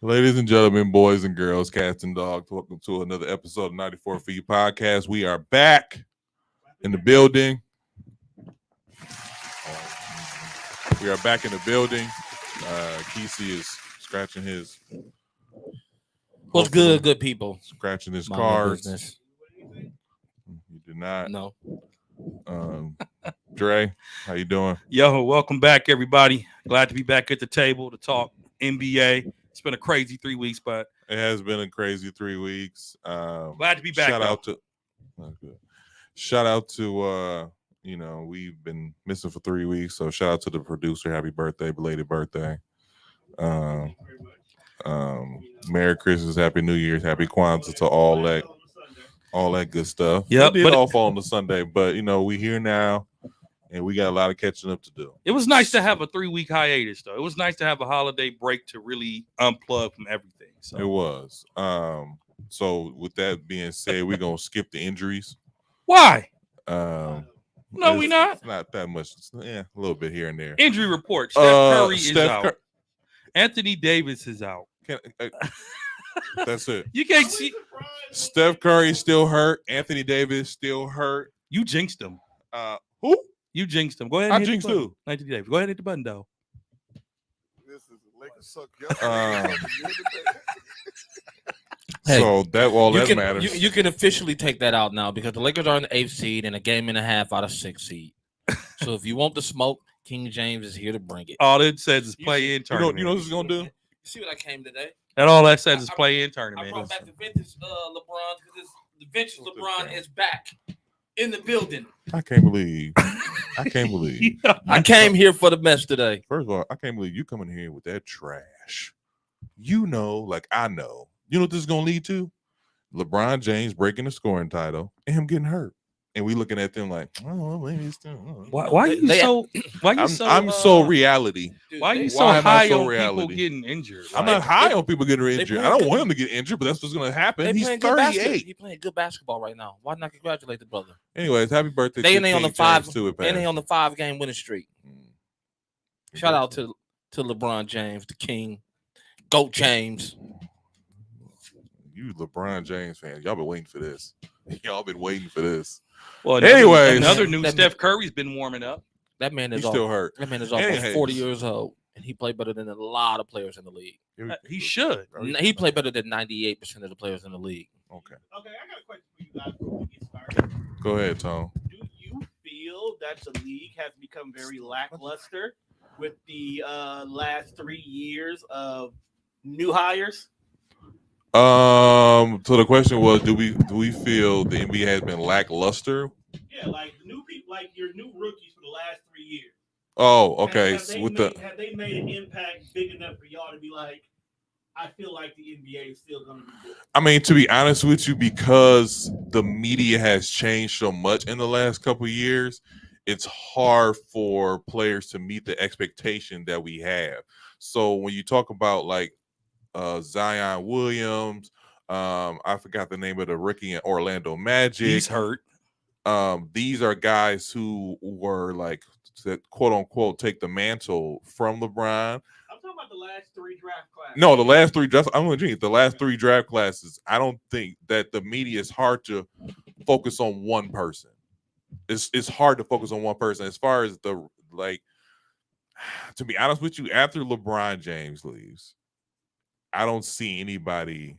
Ladies and gentlemen, boys and girls, cats and dogs, welcome to another episode of 94 Feet Podcast. We are back in the building. We are back in the building. Kesey is scratching his. What's good, good people? Scratching his Mind your cards. business. You did not. No. Dre, how you doing? Yo, welcome back, everybody. Glad to be back at the table to talk NBA. It's been a crazy 3 weeks, but It has been a crazy 3 weeks. glad to be back. Shout out to we've been missing for 3 weeks, so shout out to the producer. Happy birthday, belated birthday. Merry Christmas, Happy New Year's, Happy Kwanzaa to all that good stuff. Yep, It did but all fall on the Sunday, but we here now and we got a lot of catching up to do. It was nice to have a 3-week hiatus, though. It was nice to have a holiday break to really unplug from everything. So It was. So with that being said, we're gonna skip the injuries. why? No, we not. It's not that much. A little bit here and there. Injury report. Steph Curry is Steph out. Anthony Davis is out. That's it. You can't see. Steph Curry still hurt. Anthony Davis still hurt. You jinxed him. Who? You jinxed him. Go ahead. I And hit jinxed the button. who? Anthony Davis. Go ahead and hit the button, though. This is Lakers suck. Hey, So that you matters. You can officially take that out now because the Lakers are in the 8th seed and a game and a half out of 6th seed. So if you want the smoke, King James is here to bring it. All it says is play in you tournament. know what this is gonna do? You see what I came today? And all that says is play in I tournament. brought back the vintage LeBron because the vintage LeBron is back in the building. I can't believe. I came here for the mess today. First of all, I can't believe you coming here with that trash. Like I know. You know what this is gonna lead to? LeBron James breaking the scoring title and him getting hurt. And we looking at them like, oh, maybe it's still. Why are you They- so? Why you I'm so reality. Dude, Why are you so Why am I high so on reality? people getting injured? I'm Like, not high on people getting injured. I don't playing want him to get injured, but that's what's gonna happen. They He's playing good basketball. 38. He's playing good basketball right now. Why not congratulate the brother? Anyways, happy birthday They to ain't on King the 5 James too. and they on the 5-game winning streak. Mm. Shout out to LeBron James, the king, GOAT James. You LeBron James fans. Y'all been waiting for this. Y'all been waiting for this. well, Anyways. another news. That- Steph Curry's been warming up. That man He's is still hurt. That man is And almost he 40 hates. years old, and he played better than a lot of players in the league. He should. He played better than 98% of the players in the league. Okay. Okay, I got a question for you guys before we get started. Go ahead, Tom. Do you feel that the league has become very lackluster with the last 3 years of new hires? So the question was, do we feel the NBA has been lackluster? Yeah, like the new people, like your new rookies for the last 3 years. Oh, okay. Have they have they made an impact big enough for y'all to be like, I feel like the NBA is still going to be good? I mean, to be honest with you, because the media has changed so much in the last couple of years, it's hard for players to meet the expectation that we have. So when you talk about like Zion Williams, I forgot the name of the rookie in Orlando Magic. He's hurt. These are guys who were like, quote unquote, take the mantle from LeBron. I'm talking about the last 3 draft classes. No, the last 3 drafts. I'm going to the last 3 draft classes. I don't think that the media is hard to focus on one person. It's hard to focus on one person as far as the like. To be honest with you, after LeBron James leaves, I don't see anybody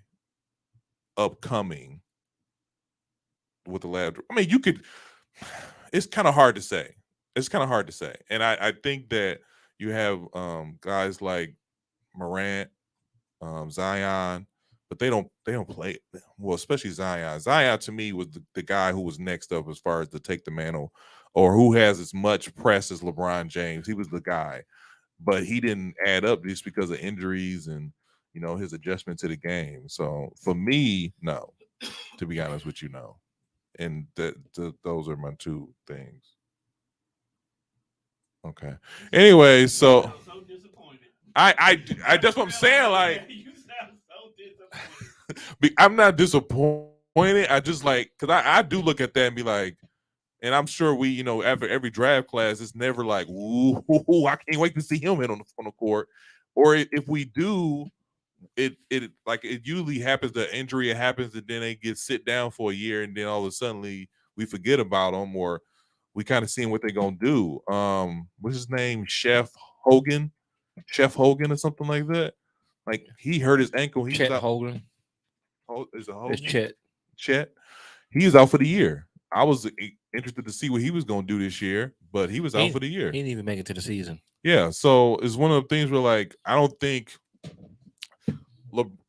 upcoming with the lab. I mean, you could. It's kind of hard to say. And I think that you have guys like Morant, Zion, but they don't play well, especially Zion. Zion to me was the guy who was next up as far as to take the mantle or who has as much press as LeBron James. He was the guy, but he didn't add up just because of injuries and his adjustment to the game. So for me, no, to be honest with you, no. And those are my 2 things. Okay. Anyway, so You sound so disappointed. I that's what I'm saying. Like, You sound so disappointed. I'm not disappointed. I just like because I do look at that and be like, and I'm sure we, after every draft class, it's never like, ooh, I can't wait to see him hit on the court. Or if we do, it usually happens. The injury happens, and then they get sit down for a year, and then all of a sudden we forget about them, or we kind of seeing what they're gonna do. What's his name? Chef Hogan, or something like that. Like he hurt his ankle. He's Chet out. Hogan. Is it Hogan? It's Chet. Chet. He's out for the year. I was interested to see what he was going to do this year, but he was out for the year. He didn't even make it to the season. Yeah, so it's one of the things where, like, I don't think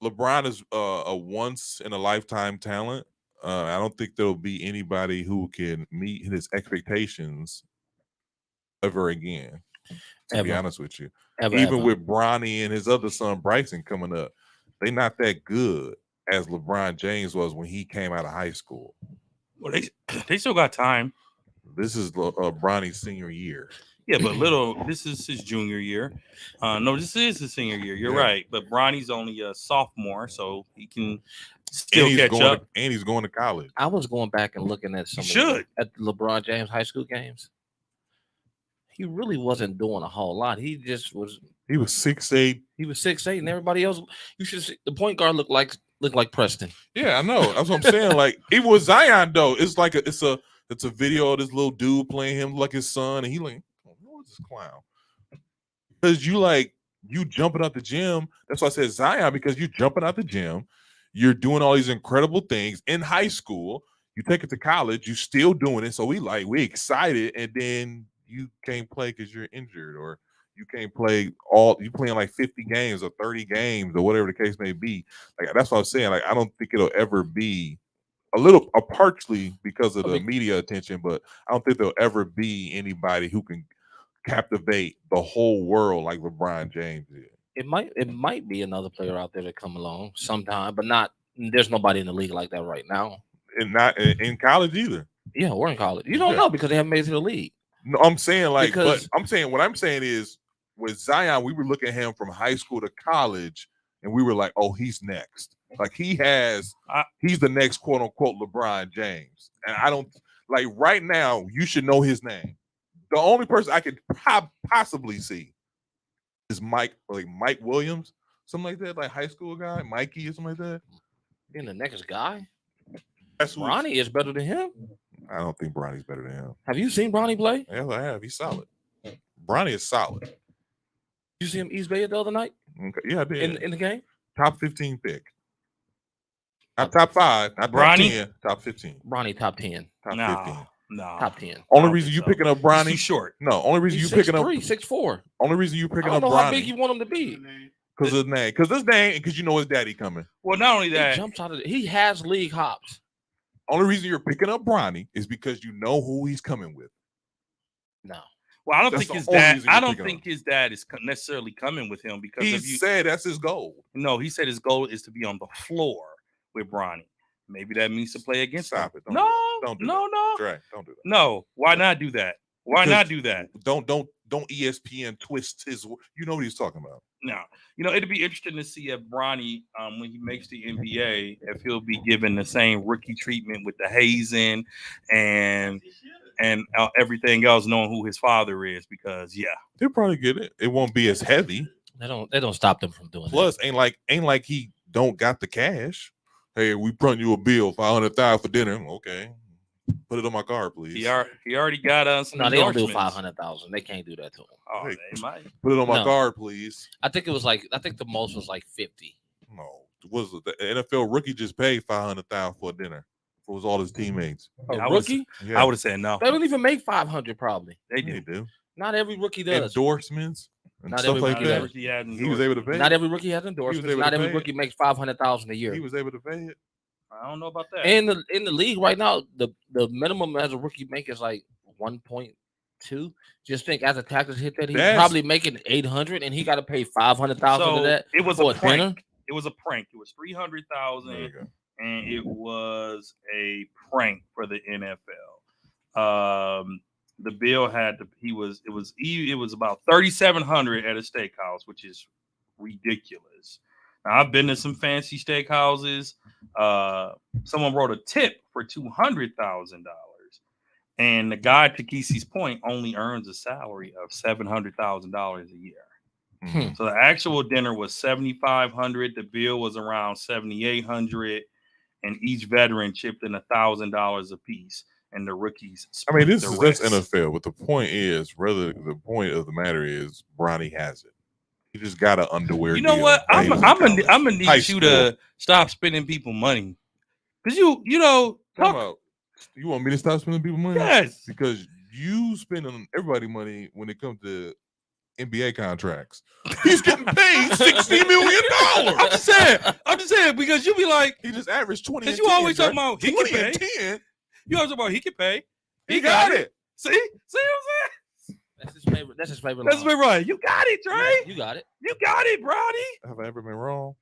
LeBron is a once in a lifetime talent. I don't think there'll be anybody who can meet his expectations ever again. To be honest with you, even with Bronny and his other son Bryson coming up, they're not that good as LeBron James was when he came out of high school. Well, they still got time. This is Bronny's senior year. Yeah, but this is his junior year. No, this is his senior year. You're right. But Bronny's only a sophomore, so he can still catch up. And he's going to college. I was going back and looking at at LeBron James high school games. He really wasn't doing a whole lot. He just was. He was 6'8". He was 6'8", and everybody else. You should see the point guard looked like Preston. Yeah, I know. That's what I'm saying. Like even with Zion though, it's like it's a video of this little dude playing him like his son, and he like, what's this clown? Because you jumping out the gym. That's why I said Zion, because you're jumping out the gym. You're doing all these incredible things in high school. You take it to college. You're still doing it. So we excited, and then you can't play because you're injured, or you can't play you playing like 50 games or 30 games or whatever the case may be. Like that's what I'm saying. Like I don't think it'll ever be partially because of the media attention, but I don't think there'll ever be anybody who can captivate the whole world like LeBron James did. It might be another player out there that come along sometime, but not. There's nobody in the league like that right now, and not in college either. Yeah, we're in college. You don't know because they haven't made it to the league. No, I'm saying what I'm saying is with Zion, we were looking at him from high school to college, and we were like, oh, he's next. Like he's the next quote unquote LeBron James. And I don't like right now, you should know his name. The only person I could possibly see is Mike Williams, something like that, like high school guy, Mikey or something like that. And the next guy, Bronny is better than him. I don't think Bronny's better than him. Have you seen Bronny play? Yeah, I have. He's solid. Bronny is solid. You see him East Bay the other night? Okay. Yeah, I did. In the game? Top 15 pick. Not top 5, not Bronny? top 10, top 15. Bronny top 10. Top 15. No. Top 10. Only reason you picking up Bronny. He's short. No, only reason He's you picking up 6'4". Only reason you picking I up don't know Bronny. how big you want him to be. Because his name. Because you know his daddy coming. Well, not only that, He jumps out of he has league hops. Only reason you're picking up Bronny is because you know who he's coming with. No. well, I don't That's think the his only dad. reason I you're don't picking think his dad is necessarily coming with him because He said that's his goal. No, he said his goal is to be on the floor with Bronny. Maybe that means to play against him. Stop it. No, Don't do no. Dre, don't do that. No, why not do that? Why not do that? Don't ESPN twist his. You know what he's talking about. No, it'd be interesting to see if Bronny, when he makes the NBA, if he'll be given the same rookie treatment with the hazing and everything else, knowing who his father is. Because He'll probably get it. It won't be as heavy. They don't stop them from doing Plus, ain't like he don't got the cash. Hey, we brought you a bill, $500,000 for dinner. Okay, put it on my card, please. he already got us. that. No, they don't do 500,000. They can't do that to him. Oh, Hey, they might. Put it on my No. card, please. I think the most was like 50. No, was the NFL rookie just paid $500,000 for dinner? It was all his teammates. A I was- rookie? Yeah, I would have said no. They don't even make 500 probably. They they do. do. Not every rookie does. Endorsements and Not stuff every like rookie that. does. He was able to pay. Not every rookie has endorsements. able Not to every pay it. rookie makes 500,000 a year. He was able to pay it. I don't know about that. In the league right now, the minimum as a rookie make is like 1.2. Just think as a taxes hit that he's That's- probably making 800, and he got to pay 500,000 so of that. it was for a prank. dinner? It was a prank. It was There you 300,000, go. and it was a prank for the NFL. The bill had to. It was about 3,700 at a steakhouse, which is ridiculous. Now, I've been to some fancy steakhouses. Someone wrote a tip for $200,000, and the guy, to Kesey's point, only earns a salary of $700,000 a year. Mhm. So the actual dinner was $7,500. The bill was around $7,800, and each veteran chipped in $1,000 apiece, and the rookies. I mean, split that's the rest. NFL, but the point is, the point of the matter is, Bronny has it. He just got an underwear. You know deal what? while he was in college. I'm gonna High need you to stop spending people money, because you know Talk talk, about, you want me to stop spending people money? yes. Because you spending everybody money when it comes to NBA contracts. He's getting paid $60 million. I'm just saying because you be like, He just averaged 20. because and you 10, always Dre. talking about he can 20 pay. and 10. You always talking about he can pay. He got it. See what I'm saying? That's his favorite. That's his favorite. That's line. right. You got it, Dre. Yeah, you got it. You got it, Brody. Have I ever been wrong?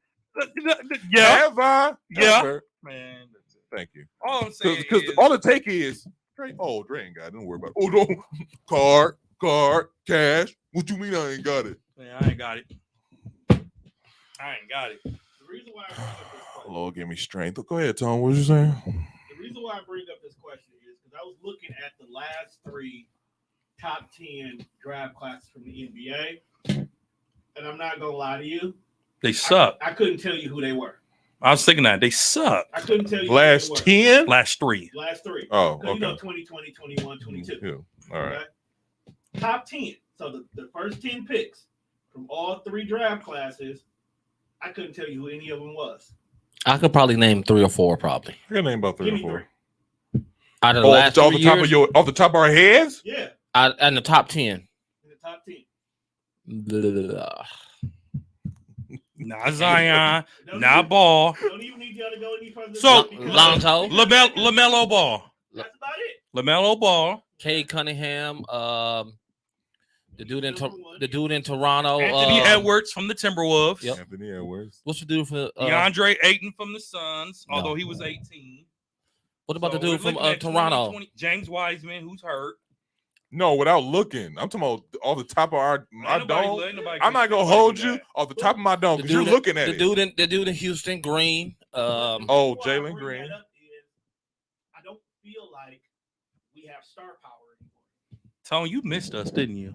Yeah, Have I? Yeah. Ever? man. That's it. Thank you. All I'm saying Because is, all the take is, Dre ain't got it. Don't worry about it. Oh, no. Card, cash. What you mean I ain't got it? man, I ain't got it. I ain't got it. The reason why I bring up this question, Lord, give me strength. Go ahead, Tom. What you saying? the reason why I bring up this question is because I was looking at the last 3 top 10 draft classes from the NBA, and I'm not gonna lie to you, They suck. I couldn't tell you who they were. I was thinking that they suck. I couldn't tell you Last who they 10? Last 3. were. Last 3. Oh, 'Cause you know okay. 2020, 21, 22. Yeah. All right. Okay? Top 10. So the first 10 picks from all 3 draft classes, I couldn't tell you who any of them was. I could probably name 3 or 4, probably. I can name about 3 Give or me 4. 3. Out of the Oh, last off 3 the top years, off the top of our heads? Yeah, in the top 10. in the top 10. Blah. Not Zion. Don't Not even- Ball. Don't even need y'all to go any further. So, because- Lonzo, LaMelo Ball. That's about it. LaMelo Ball. Cade Cunningham, the dude in Toronto, Anthony Edwards from the Timberwolves. Yep. Anthony Edwards. What's the dude from DeAndre Ayton from the Suns, No. although he was 18. what about So the dude we're from looking at Toronto? 20, James Wiseman, who's hurt. No, without looking. I'm talking about off the top of my Ain't nobody- dome. ain't nobody I'm not gonna can hold do you that. off the top of my dome The because you're dude looking at it. the dude in Houston, Green. Oh, The reason why I Jalen bring Green. that up is I don't feel like we have star power anymore. Tone, you missed us, didn't you?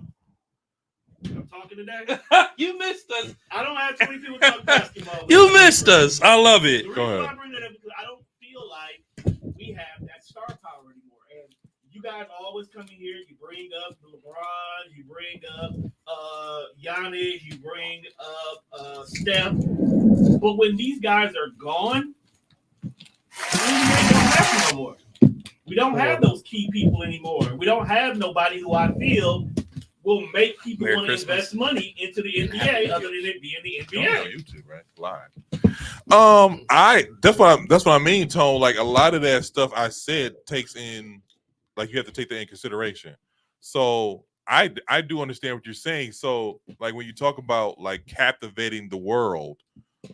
I'm talking today. You missed us. I don't have too many people talk basketball. with You me. missed us. I love The it. reason Go why ahead. I bring that up because I don't feel like we have that star power anymore. And you guys always come in here, you bring up LeBron, you bring up Giannis, you bring up Steph. But when these guys are gone, the NBA don't happen no more. We don't have those key people anymore. We don't have nobody who I feel will make people Merry want to Christmas. invest money into the NBA other than it being the NBA. On YouTube, right? Live. That's what I mean, Tone. Like a lot of that stuff I said takes in, like you have to take that in consideration. So I do understand what you're saying. So like when you talk about like captivating the world,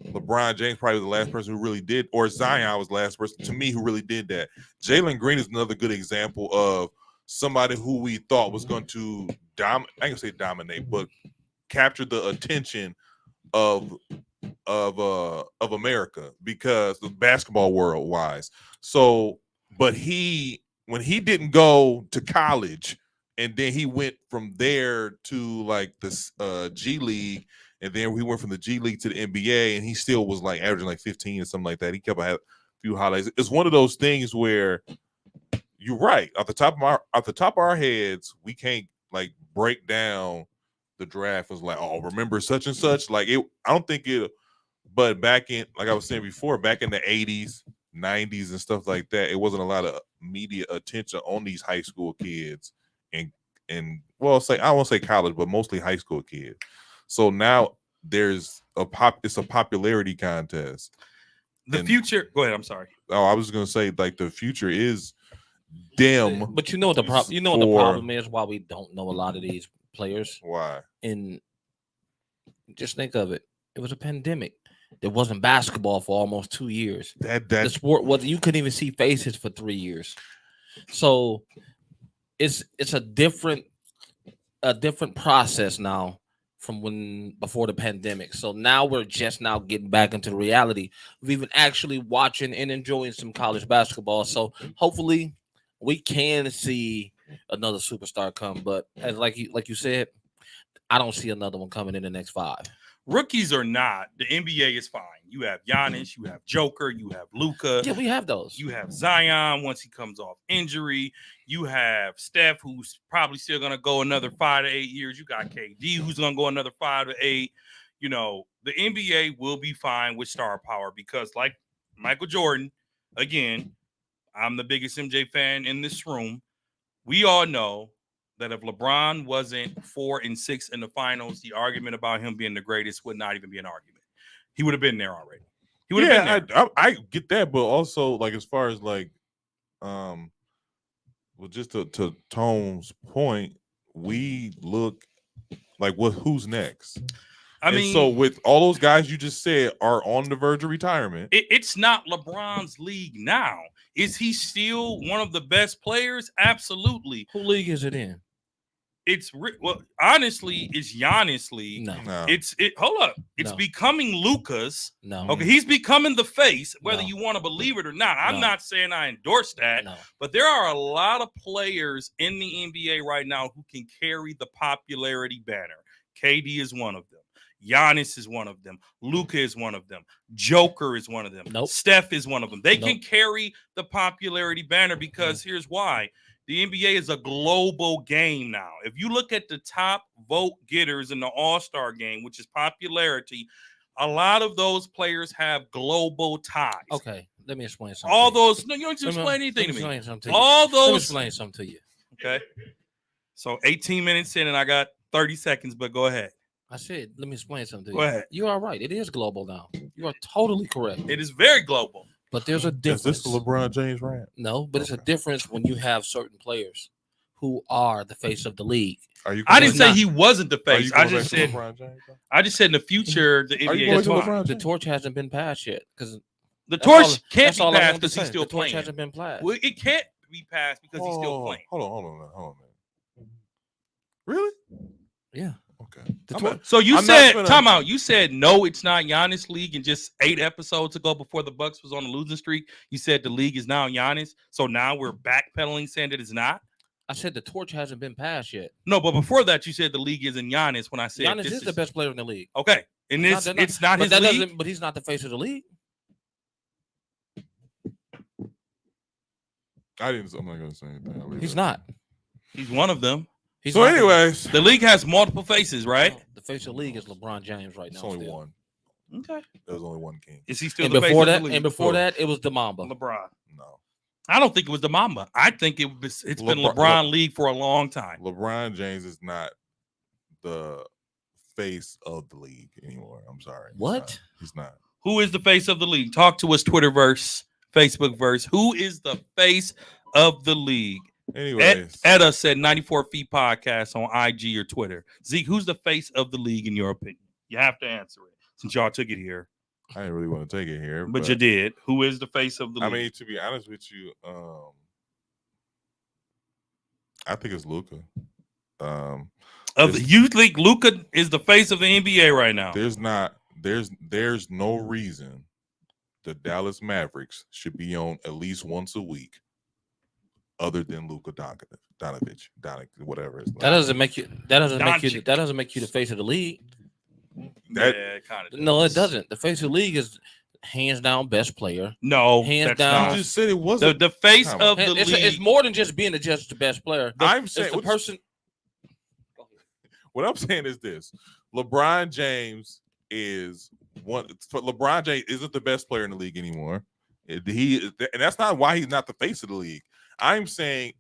LeBron James probably was the last person who really did, or Zion was the last person to me who really did that. Jalen Green is another good example of somebody who we thought was going to I ain't gonna say dominate, but capture the attention of America because the basketball world wise. So, but when he didn't go to college and then he went from there to like this G League, and then we went from the G League to the NBA, and he still was like averaging like 15 or something like that. He kept a few highlights. It's one of those things where you're right. Off the top of our heads, we can't like break down the draft as like, oh, remember such and such. Like it, I don't think it. But back in, like I was saying before, back in the 80s, 90s, and stuff like that, it wasn't a lot of media attention on these high school kids, and well, I won't say college, but mostly high school kids. So now there's it's a popularity contest. The And- future. Go ahead. I'm sorry. Oh, I was gonna say like the future is dim. But you know what the problem? You know what the problem is? Why we don't know a lot of these players? Why? And just think of it. It was a pandemic. There wasn't basketball for almost 2 years. The That sport was you couldn't even see faces for 3 years. So it's a different process now from when before the pandemic. So now we're just now getting back into the reality of even actually watching and enjoying some college basketball. So hopefully we can see another superstar come. But as like you said, I don't see another one coming in the next 5. Rookies or not, the NBA is fine. You have Giannis, you have Joker, you have Luka. Yeah, we have those. You have Zion once he comes off injury. You have Steph, who's probably still going to go another 5 to 8 years. You got KD, who's going to go another 5 to 8. You know, the NBA will be fine with star power because, like Michael Jordan, again, I'm the biggest MJ fan in this room. We all know that if LeBron wasn't 4 and 6 in the finals, the argument about him being the greatest would not even be an argument. He would have been there already. He would have been there. I get that, but also like as far as like, well, just to Tone's point, we look like who's next. I mean, so with all those guys you just said are on the verge of retirement. It's not LeBron's league now. Is he still one of the best players? Absolutely. Who league is it in? Honestly, it's Giannis league. No. Hold up. It's No. becoming Luka's. No. Okay, he's becoming the face, whether No. you want to believe it or not. I'm No. not saying I endorse that, No. but there are a lot of players in the NBA right now who can carry the popularity banner. KD is one of them. Giannis is one of them. Luka is one of them. Joker is one of them. Nope. Steph is one of them. They can Nope. carry the popularity banner because here's why. The NBA is a global game now. If you look at the top vote getters in the All-Star game, which is popularity, a lot of those players have global ties. Okay, let me explain something. All to you. those, no, you don't just explain anything to me. Explain something to you. All Let me those, explain something to you. okay. So 18 minutes in and I got 30 seconds, but go ahead. I said, let me explain something to Go you. ahead. You are right. It is global now. You are totally correct. It is very global. But there's a Is difference. this the LeBron James rant? No, but it's a Okay. difference when you have certain players who are the face of the league. Are you? I going didn't back- say he wasn't the are you face. going I back just to said LeBron James, though? in the future the Are you NBA going is to fine. LeBron The James? torch hasn't been passed yet because The torch can't that's be all I passed wanted to because say. he's still The torch playing. hasn't been passed. Well, it can't be passed because he's still playing. Hold on, man. Really? Yeah. Okay. The I'm tor- not- So you I'm not said, gonna- time out. You said no, it's not Giannis league, and just 8 episodes ago, before the Bucks was on the losing streak, you said the league is now Giannis. So now we're backpedaling, saying that it's not. I said the torch hasn't been passed yet. No, but before that, you said the league isn't Giannis. When I said Giannis this is the best player in the league. Okay, and Not- this they're not- it's not but his that league. doesn't. But he's not the face of the league. I'm not going to say anything. I'll leave He's it. not. He's one of them. He's So, not the- anyways, The league has multiple faces, right? No, the face of the league is LeBron James right now. it's only still. one. Okay. There's only one king. Is he still And the face before of that, the league? and before Who? that, it was the Mamba. LeBron. No. I don't think it was the Mamba. I think it's been LeBron- LeBron league for a long time. LeBron James is not the face of the league anymore. I'm sorry. What? He's not. Who is the face of the league? Talk to us, Twitterverse, Facebookverse. Who is the face of the league? Anyways, Etta said 94 Feet Podcast on IG or Twitter. Zeke, who's the face of the league in your opinion? You have to answer it since y'all took it here, I didn't really want to take it here, but you did. Who is the face of the league? I mean, to be honest with you, I think it's Luka. You think Luka is the face of the NBA right now? There's no reason the Dallas Mavericks should be on at least once a week, other than Luka Doncic, whatever. His That name. doesn't make you. That doesn't make you. Doncic. That doesn't make you the face of the league. That- yeah, kind of. No, it doesn't. The face of the league is hands down best player. No, Hands that's down. not. You just said it wasn't. The face Time of out. the It's, league. it's more than just being just the best player. I'm It's saying the person. what I'm saying is this: LeBron James is one. LeBron James isn't the best player in the league anymore. And that's not why he's not the face of the league. I'm saying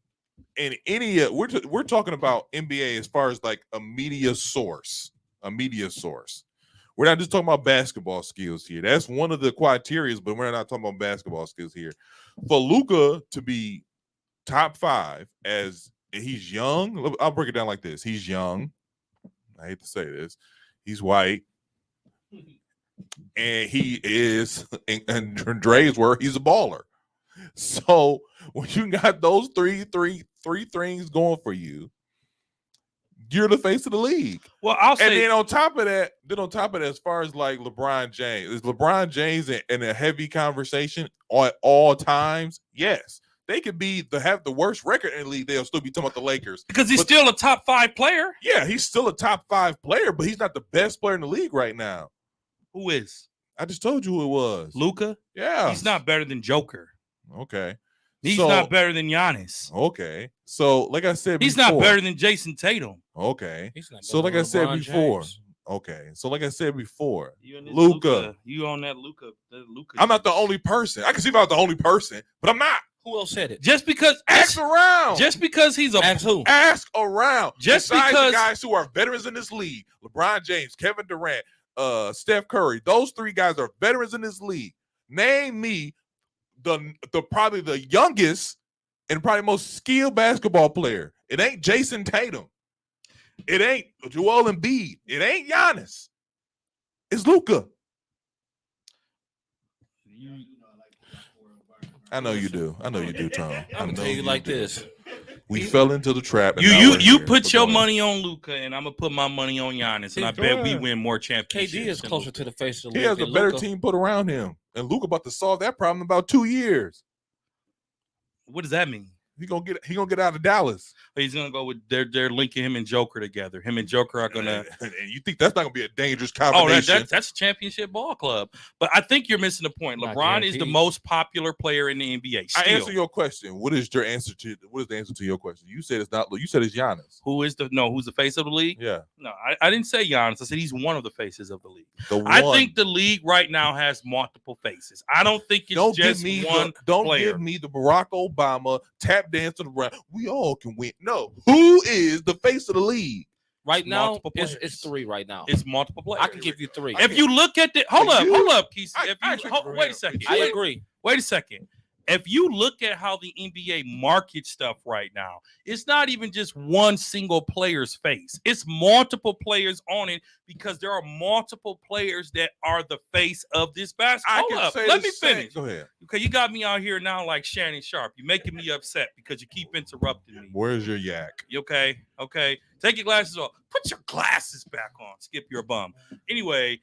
in any we're talking about NBA as far as like a media source. We're not just talking about basketball skills here. That's one of the criteria, but we're not talking about basketball skills here. For Luka to be top 5 as he's young, I'll break it down like this: he's young. I hate to say this. He's white. And he is, and Dre's where he's a baller. So when you got those three things going for you, you're the face of the league. Well, I'll And say then on top of that, as far as like LeBron James, is LeBron James in a heavy conversation at all times? Yes. They could have the worst record in the league. They'll still be talking about the Lakers because he's But- still a top 5 player. Yeah, he's still a top 5 player, but he's not the best player in the league right now. Who is I just told you who it was. Luka? Yeah, He's not better than Joker. okay. He's So- not better than Giannis. Okay, so like I said, He's before, not better than Jason Tatum. Okay, He's not so better like I than said LeBron before, James. okay, so like I said before, You and this Luka. You on that Luka? I'm not the only person. I can see if I was the only person, but I'm not. Who else said it? Just because Ask around. just because he's a Ask who? Ask around. Just Besides because- the guys who are veterans in this league, LeBron James, Kevin Durant, Steph Curry, those 3 guys are veterans in this league. Name me the probably the youngest and probably most skilled basketball player. It ain't Jason Tatum. It ain't Joel Embiid. It ain't Giannis. It's Luka. I know you do. I know you do, Tom. I I'm gonna know tell you like do. this. We fell into the trap. and now You we're you here. put But your go ahead. money on Luka, and I'm gonna put my money on Giannis, and I Go bet we ahead. win more championships. KD is than closer Luka. to the face of the He league. has a than better Luka. team put around him, and Luka about to solve that problem in about 2 years. What does that mean? He gonna get out of Dallas. He's gonna go with they're linking him and Joker together. Him and Joker are gonna. And you think that's not gonna be a dangerous Oh, combination? that's a championship ball club. But I think you're missing the point. Not LeBron is the guaranteed. most popular player in the NBA. I Still. answer your question. What is the answer to your question? You said it's not. You said it's Giannis. Who's the face of the league? Yeah, No, I didn't say Giannis. I said he's one of the faces of the league. the one. I think the league right now has multiple faces. I don't think it's don't just give me one don't player. give me the Barack Obama tap dancing around. We all can win. No, who is the face of the league? Right now, multiple it's players. 3 right now. It's multiple players. I can give you 3. If you look at the hold up, Keith. I If actually you, agree. wait a second. I agree. Wait a second. If you look at how the NBA markets stuff right now, it's not even just one single player's face. It's multiple players on it because there are multiple players that are the face of this basketball. I Hold can up. say Let the me same- finish. Go ahead. Okay, you got me out here now like Shannon Sharp. You're making me upset because you keep interrupting me. Where's your yak? You okay? Okay. Take your glasses off. Put your glasses back on. Skip, you're a bum. Anyway,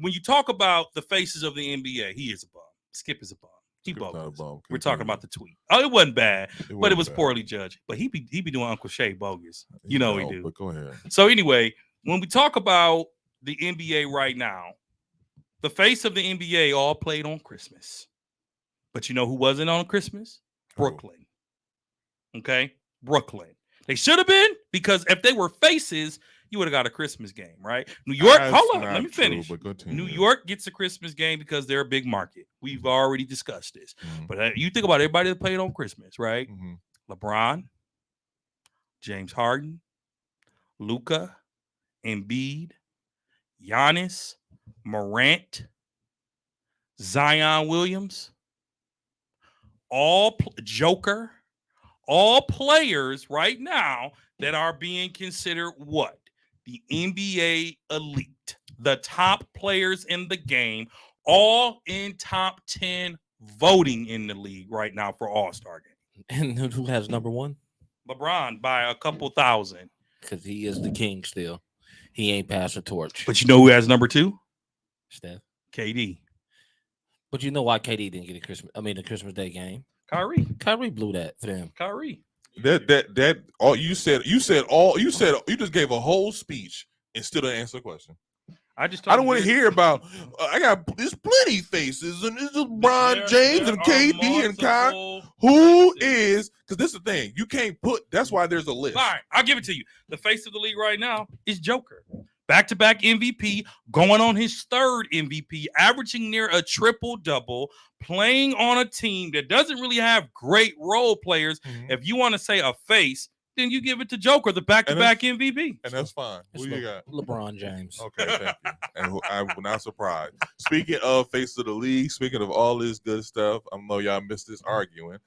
when you talk about the faces of the NBA, he is a bum. Skip is a bum. He Skip's not a bogus. bum. We're talking about the tweet. Oh, it wasn't bad, but it wasn't was bad. poorly judged. But he be doing Uncle Shay bogus. You know he do. But go ahead. So anyway, when we talk about the NBA right now, the face of the NBA all played on Christmas. But you know who wasn't on Christmas? Who? Brooklyn. Okay? Brooklyn. They should have been because if they were faces, you would have got a Christmas game, right? New York, That's hold on, not let me true, finish. but continue. New York gets a Christmas game because they're a big market. We've already discussed this. Mhm, But you think about everybody that played on Christmas, right? mhm. LeBron, James Harden, Luka, Embiid, Giannis, Morant, Zion Williams, Joker, all players right now that are being considered what? The NBA elite, the top players in the game, all in top 10 voting in the league right now for All-Star game. And who has number 1? LeBron by a couple thousand. Because he is the king still. He ain't passed the torch. But you know who has number 2? Steph. KD. But you know why KD didn't get the Christmas Day game? Kyrie. Kyrie blew that for them. Kyrie. That all you said you just gave a whole speech and still didn't answer the question. I just I don't want to hear about I got there's plenty faces and it's just LeBron James and KD and Kyrie. Who is because this is the thing you can't put that's why there's a list. All right, I'll give it to you. The face of the league right now is Joker. Back-to-back MVP, going on his 3rd MVP, averaging near a triple-double, playing on a team that doesn't really have great role players. Mhm. If you want to say a face, then you give it to Joker, the back-to-back MVP. And that's fine. It's Who you got? LeBron James. Okay, thank you. And I'm not surprised. Speaking of face of the league, speaking of all this good stuff, I know y'all missed this arguing.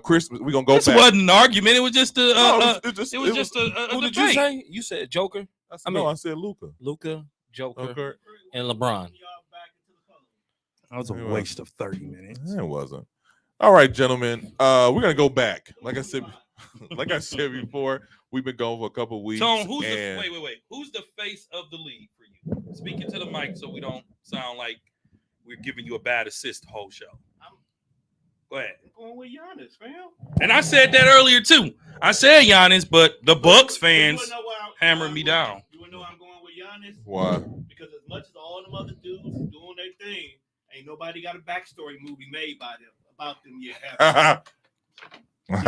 Christmas, we're gonna go This back. wasn't an argument. It was just a. No, it was just a Who did debate. you say? You said Joker, I said Luka. Luka, Joker, Okay. and LeBron. That was a It waste of 30 minutes. It wasn't. All right, gentlemen. We're gonna go back. Like I said before, we've been going for a couple weeks. Tone, who's and wait. Who's the face of the league for you? Speaking to the mic so we don't sound like we're giving you a bad assist the whole show. Go ahead. Going with with Giannis, fam. And I said that earlier too. I said Giannis, but the Bucks fans You wanna know why hammered me down. You wanna know why I'm going with Giannis? Why? Because as much as all them other dudes is doing their thing, ain't nobody got a backstory movie made by them about them yet. have they? What's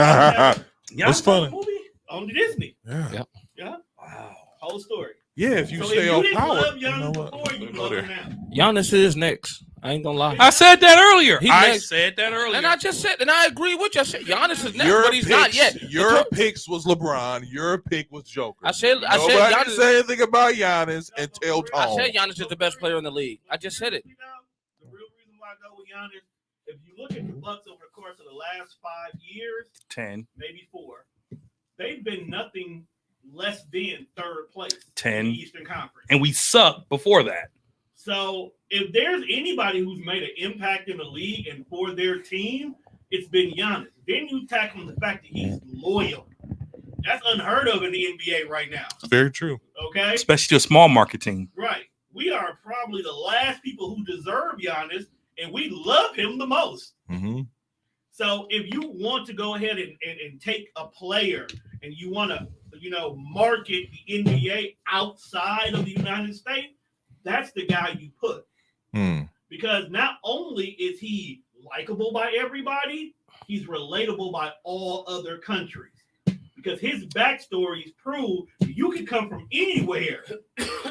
Giannis got a funny? movie on Disney. Yeah. Yeah, Wow. whole story. Yeah, if you So stay if on you didn't power, love you know Giannis what? before, you Let me go love there. him now. Giannis is next. I ain't gonna lie. I said that earlier. He I next. said that earlier. And I just said, and I agree with you. I said Giannis is next, Your but he's not picks, yet. your picks was LeBron. Your pick was Joker. I said Nobody Giannis. say anything about Giannis until I Tone. said Giannis is the best player in the league. I just said it. You know, the real reason why I go with Giannis, if you look at the Bucks over the course of the last 5 years, 10, maybe 4, they've been nothing less than third place 10. in the Eastern Conference. and we sucked before that. So if there's anybody who's made an impact in the league and for their team, it's been Giannis. Then you tack on the fact that he's loyal. That's unheard of in the NBA right now. It's very true. Okay? Especially a small market team. Right. We are probably the last people who deserve Giannis, and we love him the most. Mm-hmm. So if you want to go ahead and take a player and you want to, market the NBA outside of the United States, that's the guy you put. Because not only is he likable by everybody, he's relatable by all other countries. Because his backstories prove you can come from anywhere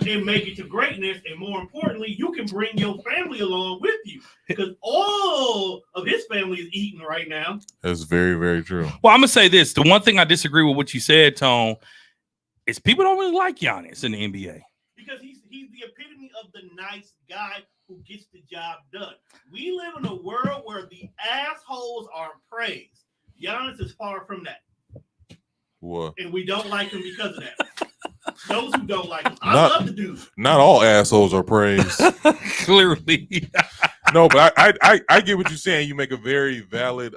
and make it to greatness. And more importantly, you can bring your family along with you. Because all of his family is eating right now. That's very, very true. Well, I'm going to say this. The one thing I disagree with what you said, Tone, is people don't really like Giannis in the NBA. Because he's the epitome of the nice guy who gets the job done. We live in a world where the assholes are praised. Giannis is far from that. What? And we don't like him because of that. Those who don't like him. I Not- love the dude. Not all assholes are praised. Clearly. No, but I get what you're saying. You make a very valid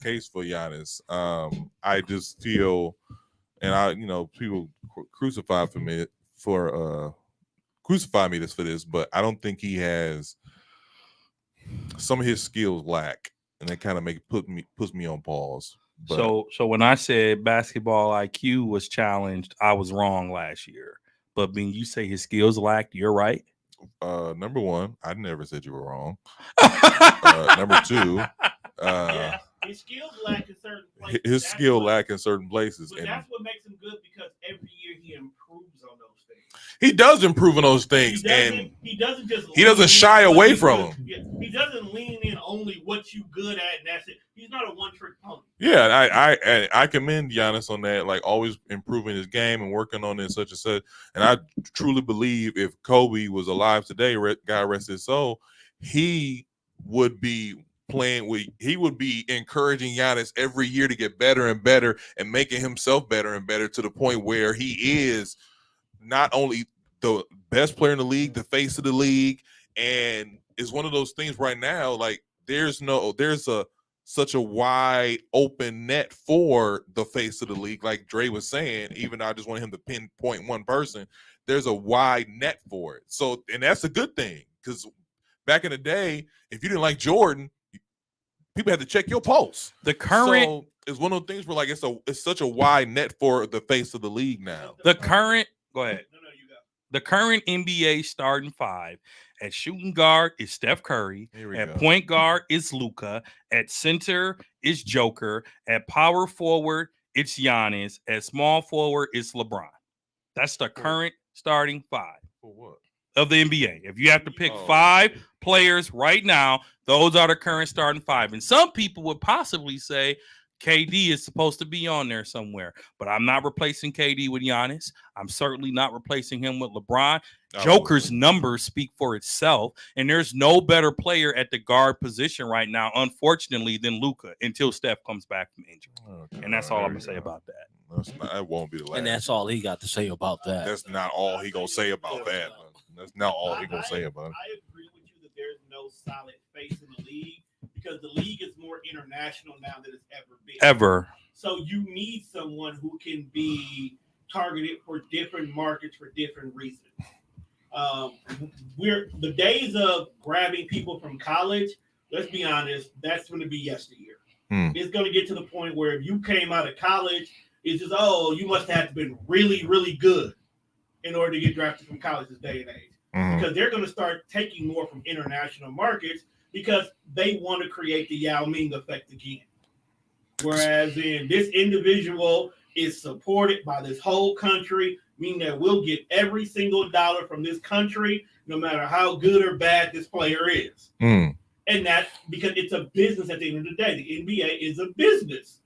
case for Giannis. I just feel, and people crucify me for this, but I don't think he has some of his skills lack, and that kind of puts me on pause. But, So when I said basketball IQ was challenged, I was wrong last year. But when you say his skills lacked, you're right. number one, I never said you were wrong. Number two, Yeah, his skills lack in certain places. his That's skill what- lack in certain places, But and that's what makes him good because every year he improves on those things. he does improve on those things, and He doesn't just he doesn't lean shy in away what from you them. good- Yeah, he doesn't lean in only what you good at, and that's it. He's not a one-trick pony. yeah, I commend Giannis on that, like always improving his game and working on it, such and such. And I truly believe if Kobe was alive today, God rest his soul, he would be he would be encouraging Giannis every year to get better and better and making himself better and better to the point where he is not only the best player in the league, the face of the league, and it's one of those things right now, like there's such a wide open net for the face of the league, like Dre was saying. Even though I just want him to pinpoint one person, there's a wide net for it. So, and that's a good thing, because back in the day, if you didn't like Jordan, people had to check your pulse. The current So it's one of those things where like it's such a wide net for the face of the league now. go ahead. No, you go. The current NBA starting five at shooting guard is Steph Curry. Here we At go. point guard is Luka. At center is Joker. At power forward, it's Giannis. At small forward, it's LeBron. That's the current starting five For what? of the NBA. If you have to pick Oh, 5 okay. players right now, those are the current starting 5. And some people would possibly say KD is supposed to be on there somewhere, but I'm not replacing KD with Giannis. I'm certainly not replacing him with LeBron. Oh. Joker's numbers speak for itself, and there's no better player at the guard position right now, unfortunately, than Luka until Steph comes back from injury. Okay, And that's all I'm there gonna you say go. about that. That won't be the last. And that's all he got to say about that. That's not all he gonna say about that. That's not all he gonna say about it. I agree with you that there's no solid face in the league because the league is more international now than it's ever been. Ever. So you need someone who can be targeted for different markets for different reasons. We're the days of grabbing people from college. Let's be honest, that's going to be yesteryear. It's going to get to the point where if you came out of college, it's just, oh, you must have been really, really good in order to get drafted from college this day and age. Because they're going to start taking more from international markets because they want to create the Yao Ming effect again. Whereas in this individual is supported by this whole country, meaning that we'll get every single dollar from this country, no matter how good or bad this player is. And that's because it's a business at the end of the day. The NBA is a business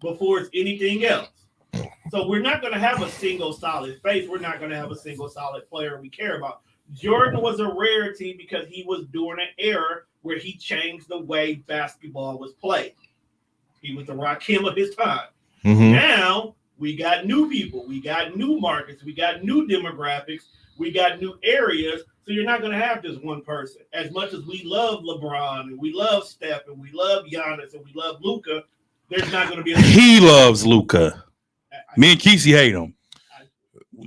before it's anything else. So we're not going to have a single solid face. We're not going to have a single solid player we care about. Jordan was a rarity because he was during an era where he changed the way basketball was played. He was the Rakim of his time. Now we got new people. We got new markets. We got new demographics. We got new areas. So you're not going to have just one person. As much as we love LeBron and we love Steph and we love Giannis and we love Luka, there's not going to be a He loves Luka. Me and Kesey hate him.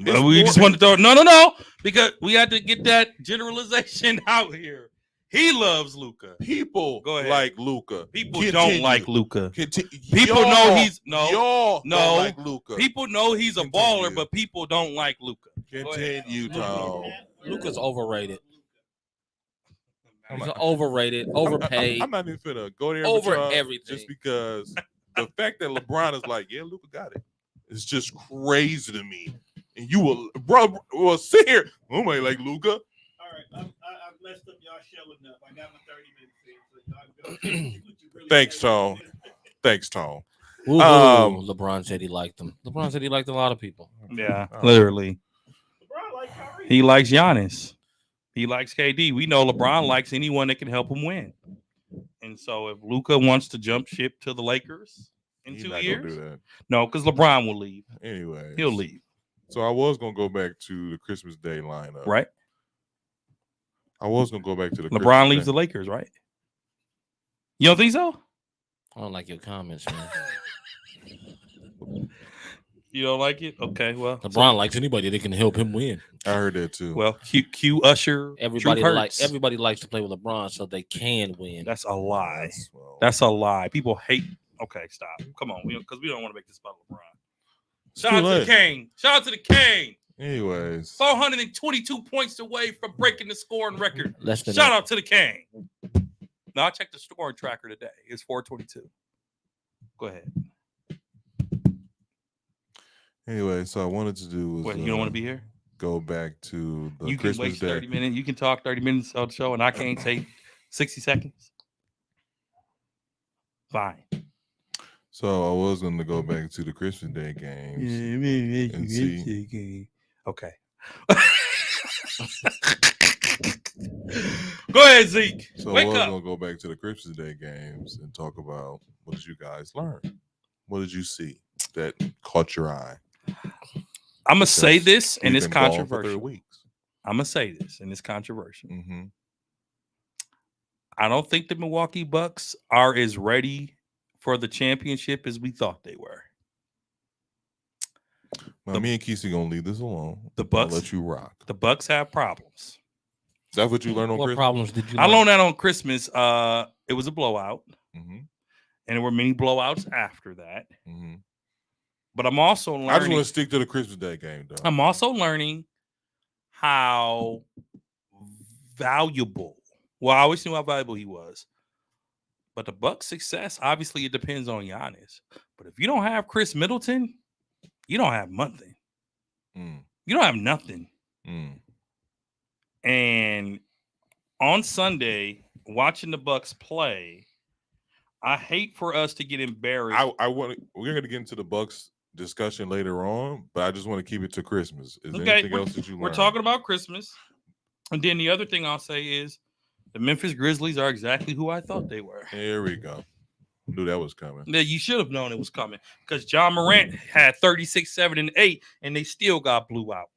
But we just want to throw no, because we had to get that generalization out here. He loves Luka. People Go ahead. like Luka. People don't like Luka. People Y'all know he's don't like Luka. People know he's a Continue. baller, but people don't like Luka. Continue, Tom. Luka's overrated. He's overrated, overpaid. I'm not even finna go there Over with y'all everything. just because the fact that LeBron is like, yeah, Luka got it. It's just crazy to me. And you will sit here. Oh my, like Luka. All right, I've messed up y'all show enough. I got my 30 minutes in. So y'all go. Thanks, Tom. Thanks, Tom. LeBron said he liked him. LeBron said he liked a lot of people. Yeah, literally. LeBron like Kyrie. He likes Giannis. He likes KD. We know LeBron likes anyone that can help him win. And so if Luka wants to jump ship to the Lakers in He's 2 not gonna years, do that. no, because LeBron will leave. Anyway, He'll leave, So I was gonna go back to the Christmas Day lineup. right? I was gonna go back to the LeBron Christmas leaves Day. the Lakers, right? You don't think so? I don't like your comments, man. You don't like it? Okay, well, LeBron likes anybody that can help him win. I heard that too. well, Q Usher. Everybody Truth like hurts. everybody likes to play with LeBron so they can win. That's a lie. Well, That's a lie. People hate. Okay, stop. Come on, because we don't want to make this about LeBron. it's Shout too out to the late. King. Shout out to the King. Anyways, 422 points away from breaking the scoring record. Less than Shout that. out to the King. Now I checked the scoring tracker today. It's 422. Go ahead. anyway, so I wanted to do was What, you don't want to be here? go back to the You can Christmas waste Day. 30 minutes. You can talk 30 minutes on the show, and I can't take 60 seconds. Fine. So I was gonna go back to the Christmas Day games. And see. Okay. Go ahead, Zeke. So I Wake was up. gonna go back to the Christmas Day games and talk about what did you guys learn? What did you see that caught your eye? I'm gonna say Because this, and We've it's been gone for 3 controversial. weeks. I'm gonna say this, and it's controversial. Mm-hmm. I don't think the Milwaukee Bucks are as ready for the championship as we thought they were. Now, me and Kesey gonna leave this alone. The I'll Bucks, let you rock. the Bucks have problems. Is that what you learned on What Christmas? problems did you I learn? learned that on Christmas. It was a blowout, Mm-hmm. and there were many blowouts after that. Mm-hmm. But I'm also I just learning. want to stick to the Christmas Day game, though. I'm also learning how valuable. Well, I always knew how valuable he was. But the Bucks' success, obviously, it depends on Giannis. But if you don't have Chris Middleton, you don't have nothing. Mm, You don't have nothing. mm. And on Sunday, watching the Bucks play, I hate for us to get embarrassed. I want. We're gonna get into the Bucks discussion later on, but I just want to keep it to Christmas. Is there Okay, anything else that you learned? We're talking about Christmas. And then the other thing I'll say is the Memphis Grizzlies are exactly who I thought they were. Here we go. Knew that was coming. Yeah, you should have known it was coming because John Morant had 36, 7, and 8, and they still got blew out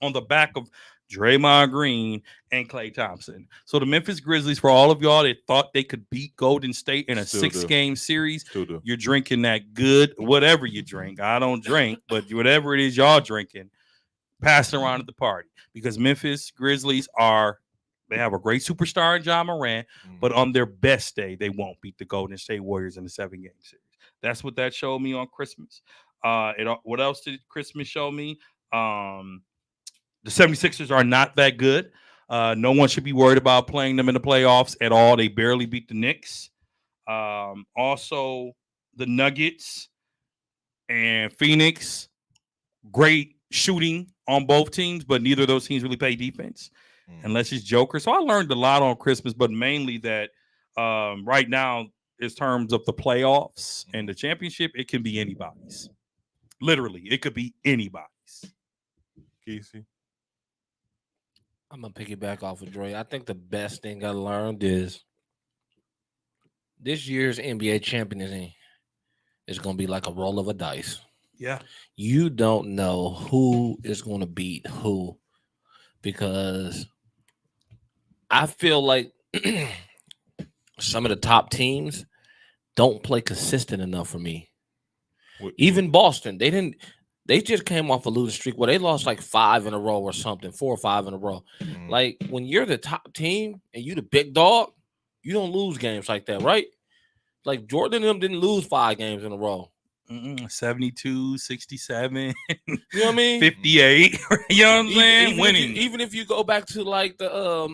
on the back of Draymond Green and Klay Thompson. So the Memphis Grizzlies, for all of y'all that thought they could beat Golden State in a Still do. 6-game series, Still do. you're drinking that good, whatever you drink. I don't drink, but whatever it is y'all drinking, pass it around at the party because Memphis Grizzlies are They have a great superstar in John Morant, but on their best day, they won't beat the Golden State Warriors in the 7-game series. That's what that showed me on Christmas. What else did Christmas show me? The 76ers are not that good. No one should be worried about playing them in the playoffs at all. They barely beat the Knicks. Also, the Nuggets and Phoenix, great shooting on both teams, but neither of those teams really play defense unless it's Joker. So I learned a lot on Christmas, but mainly that right now, in terms of the playoffs and the championship, it can be anybody's. Literally, it could be anybody's. Casey? I'm gonna piggyback off of Dre. I think the best thing I learned is this year's NBA champion is gonna be like a roll of a dice. Yeah. You don't know who is gonna beat who, because I feel like some of the top teams don't play consistent enough for me. Even Boston, they just came off a losing streak where they lost like 5 in a row or something, 4 or 5 in a row. Like when you're the top team and you the big dog, you don't lose games like that, right? Like Jordan and them didn't lose 5 games in a row. 72, 67, you know what I mean? 58. You know what I'm saying? Winning. Even if you go back to like the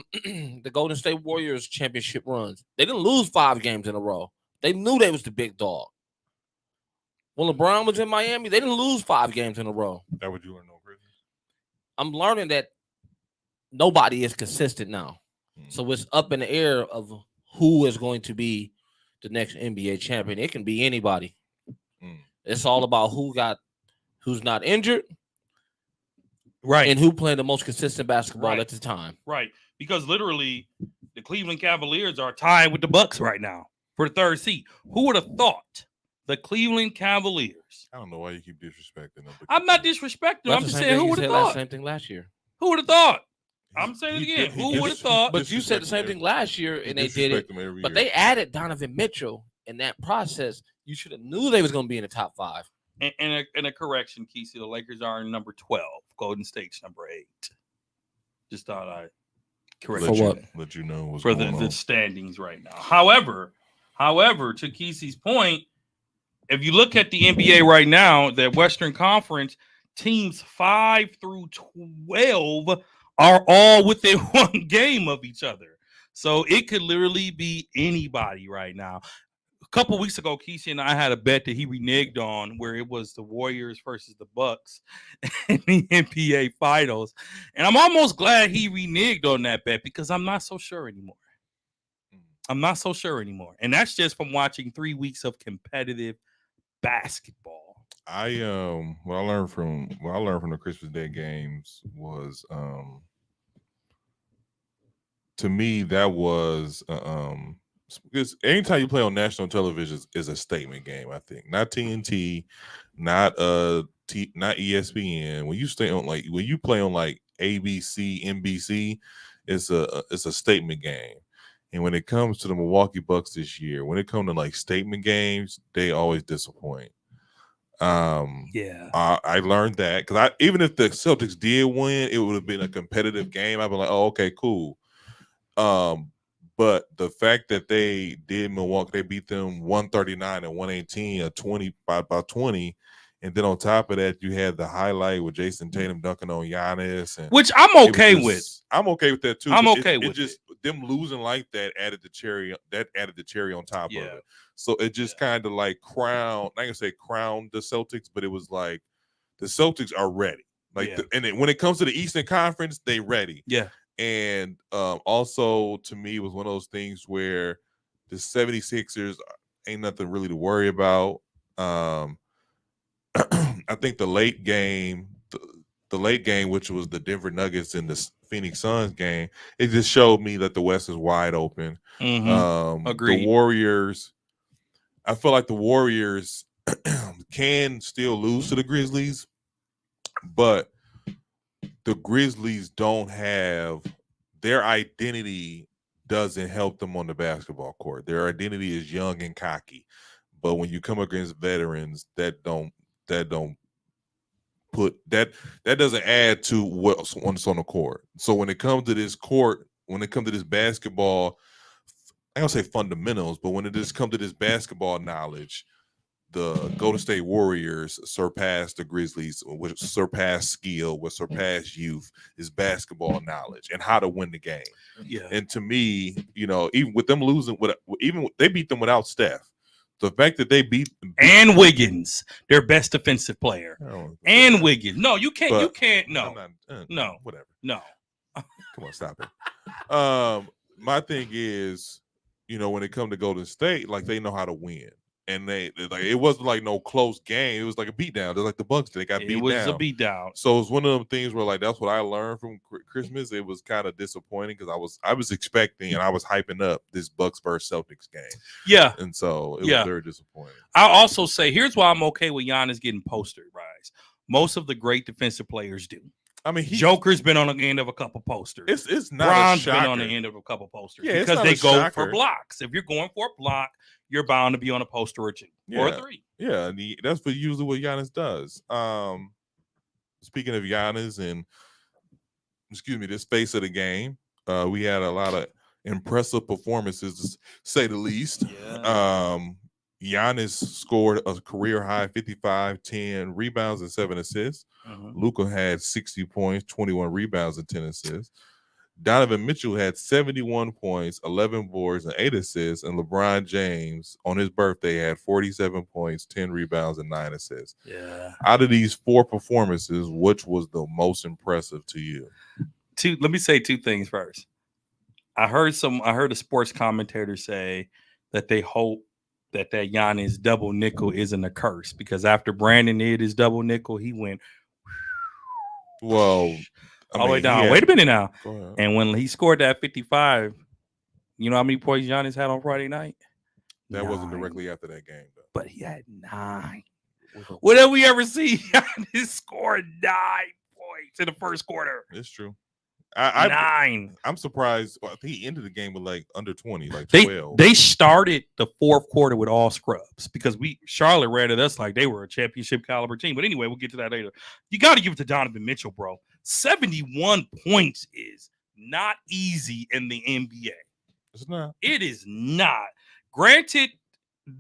the Golden State Warriors championship runs, they didn't lose 5 games in a row. They knew they was the big dog. When LeBron was in Miami, they didn't lose 5 games in a row. That what you learn on Christmas? I'm learning that nobody is consistent now. So it's up in the air of who is going to be the next NBA champion. It can be anybody. It's all about who's not injured, right, and who playing the most consistent basketball Right. at the time. Right. Because literally the Cleveland Cavaliers are tied with the Bucks right now for the 3rd seat. Who would have thought the Cleveland Cavaliers? I don't know why you keep disrespecting them. I'm not disrespecting them. I'm just saying, who would have thought? Same thing last year. Who would have thought? I'm saying it again. Who would have thought? But you said the same thing last year, and they did it. But they added Donovan Mitchell in that process. You should have knew they was going to be in the top 5. And a correction, Kesey, the Lakers are number 12. Golden State's number 8. Just thought I'd correct For you. what? Let you know what's For going the on. standings right now. However, to Kesey's point, if you look at the NBA right now, the Western Conference, teams 5 through 12 are all within 1 game of each other. So it could literally be anybody right now. A couple weeks ago, Kesey and I had a bet that he reneged on where it was the Warriors versus the Bucks in the NBA Finals. And I'm almost glad he reneged on that bet because I'm not so sure anymore. I'm not so sure anymore. And that's just from watching 3 weeks of competitive basketball. What I learned from the Christmas Day games was to me that was because anytime you play on national television is a statement game. I think not TNT, not ESPN. When you play on like ABC, NBC, it's a statement game. And when it comes to the Milwaukee Bucks this year, when it comes to like statement games, they always disappoint. I learned that because even if the Celtics did win, it would have been a competitive game. I'd be like, oh, okay, cool. But the fact that they did Milwaukee, they beat them 139 and 118, by about 20. And then on top of that, you had the highlight with Jason Tatum dunking on Giannis, and which I'm okay with. I'm okay with that too. I'm okay with it. Them losing like that added the cherry. That added the cherry on top of it. So it just kind of like crowned. I can say crowned the Celtics, but it was like the Celtics are ready. Like, when it comes to the Eastern Conference, they ready. Yeah. And also to me, it was one of those things where the 76ers ain't nothing really to worry about. I think the late game, which was the Denver Nuggets and the Phoenix Suns game, it just showed me that the West is wide open. Agreed. The Warriors, I feel like the Warriors can still lose to the Grizzlies, but the Grizzlies don't have their identity doesn't help them on the basketball court. Their identity is young and cocky, but when you come against veterans, that doesn't add to what's on the court. So when it comes to this court when it comes to this basketball, I don't say fundamentals, but when it just comes to this basketball knowledge, the Golden State Warriors surpassed the Grizzlies, which surpassed skill, which surpassed youth, is basketball knowledge and how to win the game. Yeah. And to me, even with them losing, they beat them without Steph. The fact that they beat And Wiggins, their best defensive player. And Wiggins. No, you can't. You But can't. I'm No. not- No. whatever. No. Come on, stop it. My thing is, when it comes to Golden State, like they know how to win, and they like it wasn't like no close game. It was like a beatdown. They're like the Bucks. They got It beat was down. a beatdown. So it's one of them things where like that's what I learned from Christmas. It was kind of disappointing because I was expecting and I was hyping up this Bucks versus Celtics game, Yeah. and so it Yeah. was very disappointing. I'll also say here's why I'm okay with Giannis getting posterized. Most of the great defensive players do. I mean, Joker's been on the end of a couple posters. it's not a Bron's been shocker. on the end of a couple posters Yeah, it's because not they a go shocker. for blocks. If you're going for a block, you're bound to be on a poster or two or Yeah. a three. Yeah, and that's usually what Giannis does. Speaking of Giannis and this face of the game, we had a lot of impressive performances, to say the least. Yeah. Giannis scored a career high 55, 10 rebounds and 7 assists. Luka had 60 points, 21 rebounds and 10 assists. Donovan Mitchell had 71 points, 11 boards, and 8 assists. And LeBron James, on his birthday, had 47 points, 10 rebounds, and 9 assists. Yeah. Out of these 4 performances, which was the most impressive to you? Let me say 2 things first. I heard a sports commentator say that they hope that Giannis double nickel isn't a curse because after Brandon did his double nickel, he went Well, all the way down. Wait a minute now. Go ahead. And when he scored that 55, you know how many points Giannis had on Friday night? That wasn't 9. directly after that game, though. But he had 9. When have we ever seen Giannis score 9 points in the first quarter? It's true. 9. I'm surprised. I think he ended the game with like under 20, like They 12. they started the fourth quarter with all scrubs because Charlotte ran at us like they were a championship caliber team. But anyway, we'll get to that later. You got to give it to Donovan Mitchell, bro. 71 points is not easy in the NBA. It's not. It is not. Granted,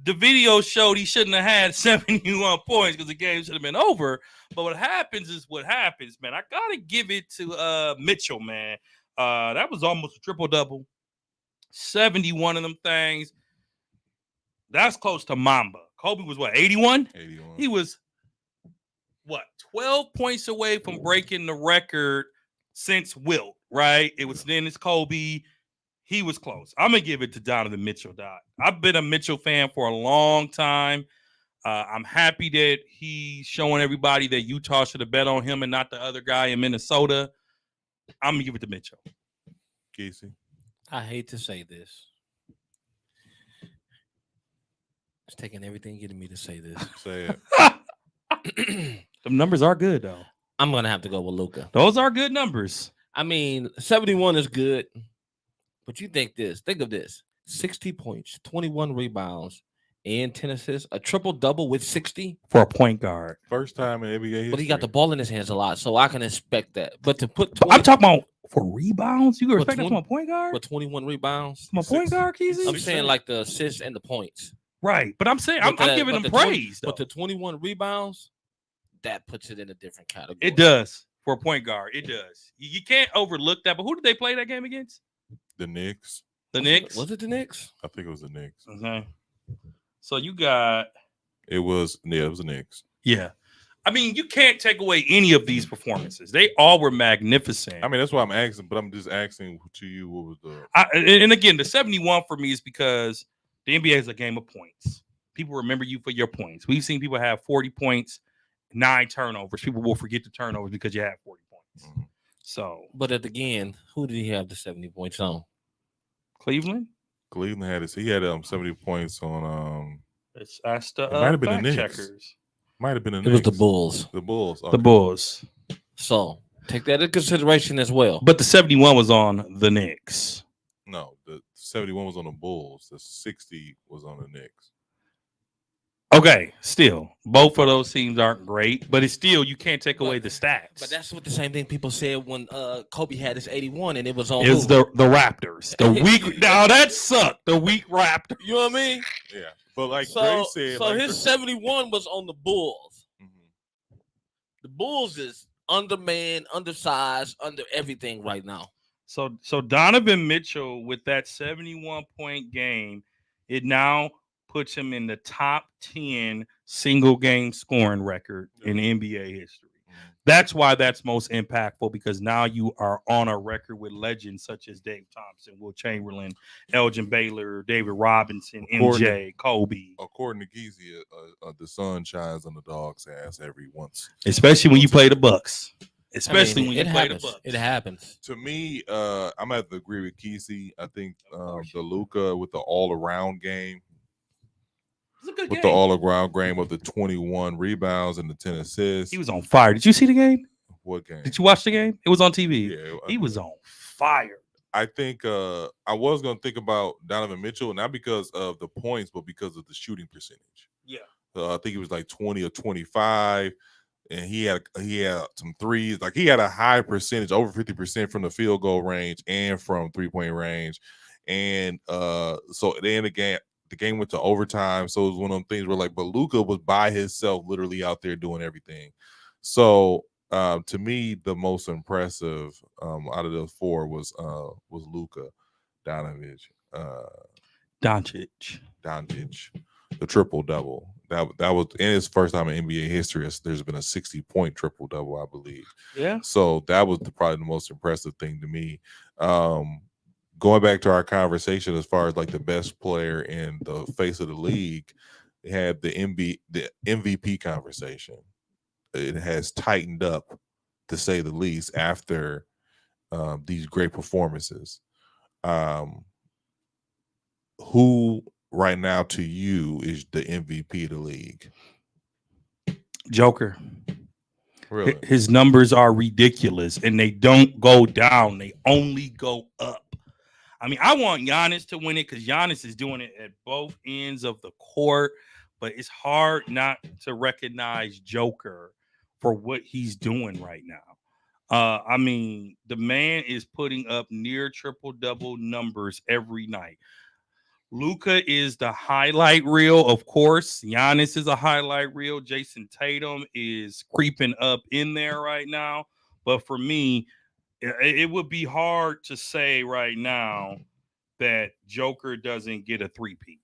the video showed he shouldn't have had 71 points because the game should have been over. But what happens is what happens, man. I gotta give it to Mitchell, man. That was almost a triple-double. 71 of them things. That's close to Mamba. Kobe was what, 81? 81. He was 12 points away from breaking the record since Wilt, right? It was then it's Kobe. He was close. I'm gonna give it to Donovan Mitchell, Doc. I've been a Mitchell fan for a long time. I'm happy that he's showing everybody that Utah should have bet on him and not the other guy in Minnesota. I'm gonna give it to Mitchell. Casey. I hate to say this. It's taking everything getting me to say this. Say it. The numbers are good though. I'm gonna have to go with Luka. Those are good numbers. I mean, 71 is good, but you think of this: 60 points, 21 rebounds, and 10 assists, a triple double with 60. For a point guard. First time in NBA history. But he got the ball in his hands a lot, so I can expect that. But to put 20, I'm talking about for rebounds. You can expect that 20 from a point guard? with 21 rebounds, From a point guard, Keezy? I'm saying like the assists and the points. Right. But I'm saying But I'm that- giving but him the 20 praise. But though. the 21 rebounds, that puts it in a different category. It does for a point guard. It does. You can't overlook that. But who did they play that game against? The Knicks. The Knicks. Was it the Knicks? I think it was the Knicks. Okay. So you got It was the Knicks. yeah. I mean, you can't take away any of these performances. They all were magnificent. I mean, that's why I'm asking, but I'm just asking to you what was the And again, the 71 for me is because the NBA is a game of points. People remember you for your points. We've seen people have 40 points, 9 turnovers. People will forget the turnovers because you had 40 points. Mhm. So But again, who did he have the 70 points on? Cleveland. Cleveland had it. He had 70 points on Let's ask the It might have been the fact Knicks. checkers. might have been the It was Knicks. the Bulls. The Bulls. The okay. Bulls. So take that into consideration as well. But the 71 was on the Knicks. No, the 71 was on the Bulls. The 60 was on the Knicks. Okay, still, both of those teams aren't great, but it's still you can't take away the stats. But that's what the same thing people said when Kobe had his 81 and it was on It's who? the Raptors. The weak now that sucked. The weak Raptors. You know what I mean? Yeah, but like Dre So, said, so like his 71 was on the Bulls. Mhm. The Bulls is undermanned, undersized, under everything right now. So Donovan Mitchell with that 71-point game, it now puts him in the top 10 single game scoring record in NBA history. Mhm. That's why that's most impactful, because now you are on a record with legends such as Dave Thompson, Will Chamberlain, Elgin Baylor, David Robinson, MJ, Kobe. According to Geezy, the sun shines on the dog's ass every once. Especially when you play the Bucks. Especially I mean, when you it play happens. the Bucks. It happens. To me, I'm gonna have to agree with Kesey. I think the Luka with the all-around game, It's a good with game. the all-around game of the 21 rebounds and the 10 assists. He was on fire. Did you see the game? What game? Did you watch the game? It was on TV. Yeah, He was on fire. I think I was gonna think about Donovan Mitchell, not because of the points, but because of the shooting percentage. Yeah. I think it was like 20 or 25, and he had some threes. Like he had a high percentage, over 50% from the field goal range and from 3-point range. And so at the end of the game went to overtime. So it was one of them things where like, but Luka was by himself, literally out there doing everything. So to me, the most impressive out of those four was Luka Doncic, Doncic. the triple double. That was in his first time in NBA history. There's been a 60-point triple double, I believe. Yeah. So that was probably the most impressive thing to me. Going back to our conversation as far as like the best player in the face of the league, it had the MVP conversation. It has tightened up, to say the least, after these great performances. Who right now to you is the MVP of the league? Joker. Really? His numbers are ridiculous, and they don't go down. They only go up. I mean, I want Giannis to win it because Giannis is doing it at both ends of the court, but it's hard not to recognize Joker for what he's doing right now. I mean, the man is putting up near triple-double numbers every night. Luka is the highlight reel, of course. Giannis is a highlight reel. Jason Tatum is creeping up in there right now. But for me, it would be hard to say right now that Joker doesn't get a three-peat.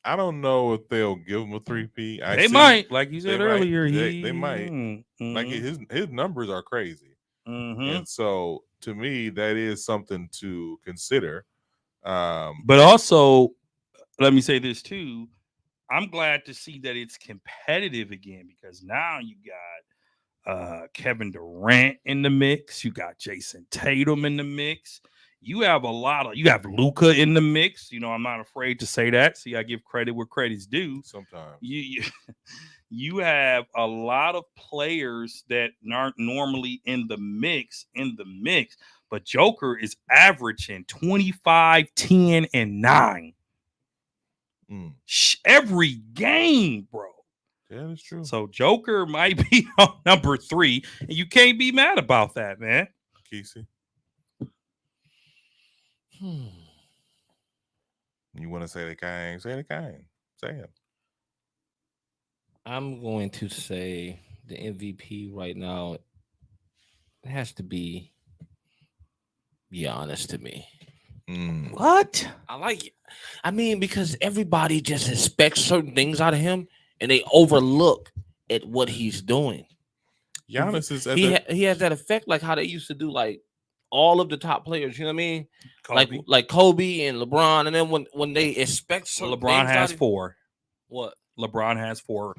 I don't know if they'll give him a 3P. They might, like you said they earlier. might. They might. Like his numbers are crazy, and so to me, that is something to consider. But also, let me say this too. I'm glad to see that it's competitive again, because now you got Kevin Durant in the mix. You got Jason Tatum in the mix. You have you have Luka in the mix. You know, I'm not afraid to say that. See, I give credit where credit's due. Sometimes you have a lot of players that aren't normally in the mix, but Joker is averaging 25, 10, and 9 every game, bro. Yeah, that's true. So Joker might be on number 3, and you can't be mad about that, man. Kesey, you want to say the kind? Say the kind. Say it. I'm going to say the MVP right now, it has to be Giannis to me. What? I like it. I mean, because everybody just expects certain things out of him, and they overlook at what he's doing. Giannis is he has that effect, like how they used to do, like all of the top players. You know what I mean? Kobe. Like Kobe and LeBron, and then when they expect certain LeBron things has out of, 4. What? LeBron has 4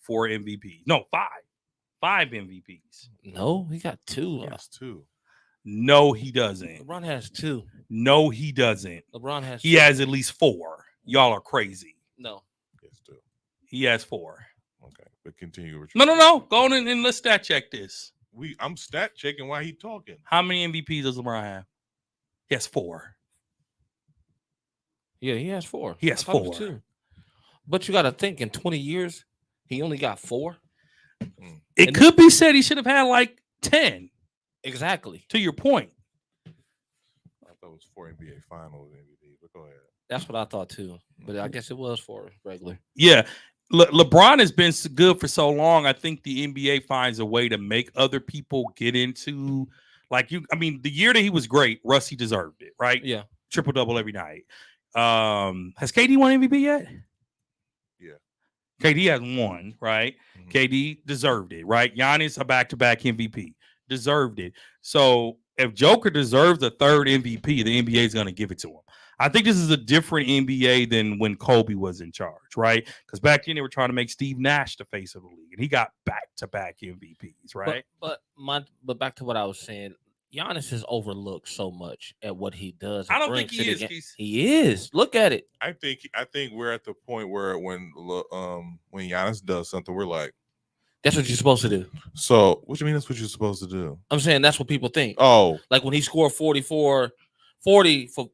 MVPs. No, 5 MVPs. No, he got 2. Yes, 2. No, he doesn't. LeBron has 2. No, he doesn't. LeBron has. He 2. has at least 4. Y'all are crazy. No. Yes, 2. He has 4. Okay, but continue. No. Go on and let's stat check this. I'm stat checking while he talking. How many MVPs does LeBron have? He has 4. Yeah, he has 4. He has I thought it 4. was 2. But you got to think in 20 years, he only got 4. It And- could be said he should have had like 10. Exactly. To your point. I thought it was 4 NBA Finals MVP, but go ahead. That's what I thought too. But I guess it was 4 regular. Yeah. LeBron has been good for so long. I think the NBA finds a way to make other people get into the year that he was great, Russ, he deserved it, right? Yeah. Triple double every night. Has KD won MVP yet? Yeah. KD has won, right? Mhm. KD deserved it, right? Giannis a back-to-back MVP, deserved it. So if Joker deserves a third MVP, the NBA is going to give it to him. I think this is a different NBA than when Kobe was in charge, right? Because back then they were trying to make Steve Nash the face of the league, and he got back-to-back MVPs, right? But back to what I was saying, Giannis is overlooked so much at what he does. I and don't brings think to he the is. game. He is. Look at it. I think we're at the point where when Giannis does something, we're like, That's what you're supposed to do. so what you mean that's what you're supposed to do? I'm saying that's what people think. Oh, Like when he scored 40 for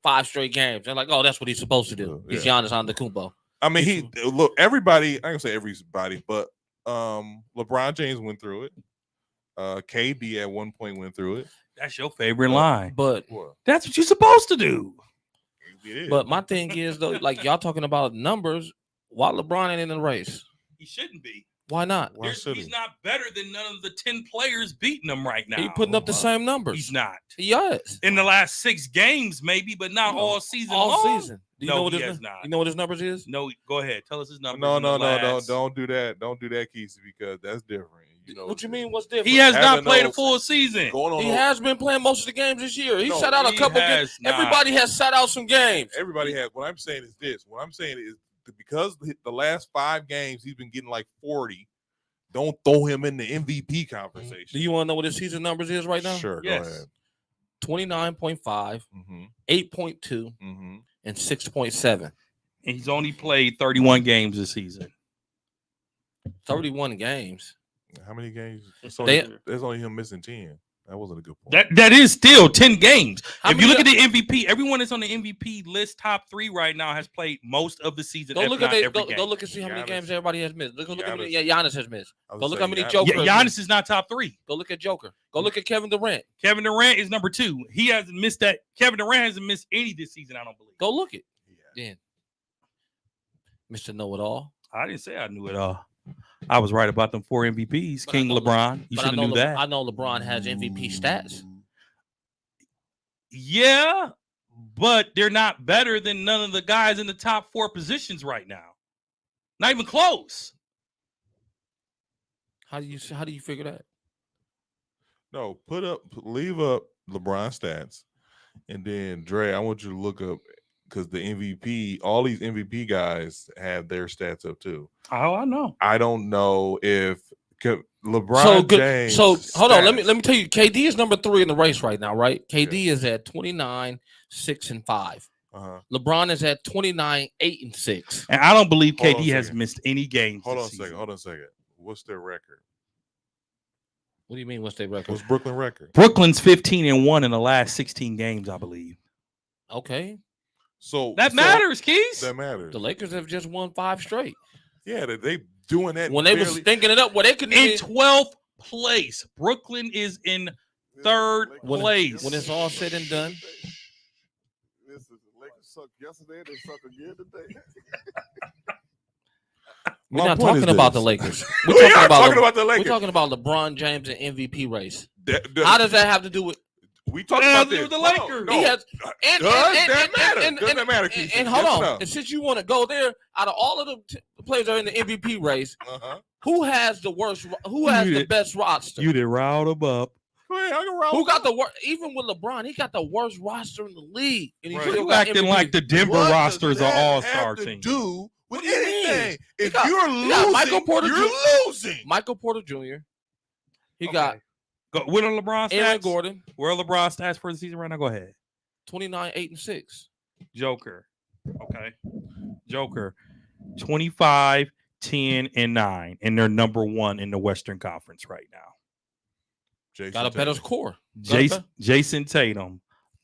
5 straight games. They're like, oh, that's what he's supposed to do. He's Yeah. Giannis Antetokounmpo. I mean, look, everybody, I ain't gonna say everybody, but LeBron James went through it. KD at one point went through it. That's your favorite line. But What? That's what you're supposed to do. It is. But my thing is though, like y'all talking about numbers, why LeBron ain't in the race? He shouldn't be. Why not? Why should He's he? not better than none of the 10 players beating him right now. He putting up the same numbers. He's not. He is. In the last 6 games, maybe, but not No, all season All long. season. Do you No, know what he his has not. You know what his numbers is? No, go ahead. Tell us his numbers. No, in the no, last- don't do that. Don't do that, Kesey, because that's different. You know What you mean? What's different? He has not Having played a those- full season. going on. He has been playing most of the games this year. He No, sat out a he couple has games. not. Everybody has sat out some games. Everybody has. What I'm saying is this. What I'm saying is because the last 5 games he's been getting like 40. Don't throw him in the MVP conversation. Do you want to know what his season numbers is right now? Sure. Yes. Go ahead. 29.5, Mm-hmm. 8.2, Mm-hmm. and 6.7. And he's only played 31 games this season. 31 games. How many games? They- There's only him missing 10. That wasn't a good point. That is still 10 games. How If you many- look at the MVP, everyone that's on the MVP list, top 3 right now, has played most of the season. Go if look not at every go, game. go look and see how many Giannis- games everybody has missed. Look how many Giannis- Giannis has missed. I was Go look saying how many Giannis- Joker. Giannis is not top 3. Go look at Joker. Go look at Kevin Durant. Kevin Durant is number 2. He hasn't missed that. Kevin Durant hasn't missed any this season, I don't believe. Go look it. Yeah. Then, Mr. Know It All. I didn't say I knew it all. I was right about them 4 MVPs. But I King know LeBron. You But should have knew that. I know LeBron has MVP stats. Yeah, but they're not better than none of the guys in the top 4 positions right now. Not even close. How do you figure that? No, leave up LeBron stats, and then Dre, I want you to look up because the MVP, all these MVP guys have their stats up too. Oh, I know. I don't know if LeBron So good. James. So hold on. stats- Let me tell you. KD is number 3 in the race right now, right? KD is at 29, 6, and 5. Uh-huh. LeBron is at 29, 8, and 6. And I don't believe Hold on a KD has second. missed any games. Hold on a this second. season. Hold on a second. What's their record? What do you mean? What's their record? What's Brooklyn record? Brooklyn's 15-1 in the last 16 games, I believe. Okay. So That matters, Keys. That matters. The Lakers have just won 5 straight. Yeah, they doing that When they was barely- thinking it up, well, they could In 12th place, Brooklyn is in third place. when it's all said and done. This is the Lakers suck yesterday. They suck again today. We're My not point is talking about the this. Lakers. We We're are talking about talking about the We're Lakers. talking about LeBron James and MVP race. That- How does that have to do with? we talking What about does it this? have to do with the Hold on. Lakers? No. He has, and, Does that matter? Does that matter, Keith? And hold Yes or on, and since you want to go there, out of all of the players that are in the MVP race, Uh-huh. who has the worst? Who has You the did- best roster? You did riled them up. Go ahead, I can roll. Who got the worst? Even with LeBron, he got the worst roster in the league, and he Right. still You got acting MVP. like the Denver What roster does is an that all-star have to team. do with What do you mean? anything? If got- you're he got losing, Michael Porter you're Jr. losing. Michael Porter Jr. He got What are LeBron stats? Aaron Gordon, Where are LeBron stats for the season right now? Go ahead. 29, 8, and 6. Joker. Okay. Joker. 25, 10, and 9. And they're number 1 in the Western Conference right now. Jason Got a better Tatum, score. Jason Tatum.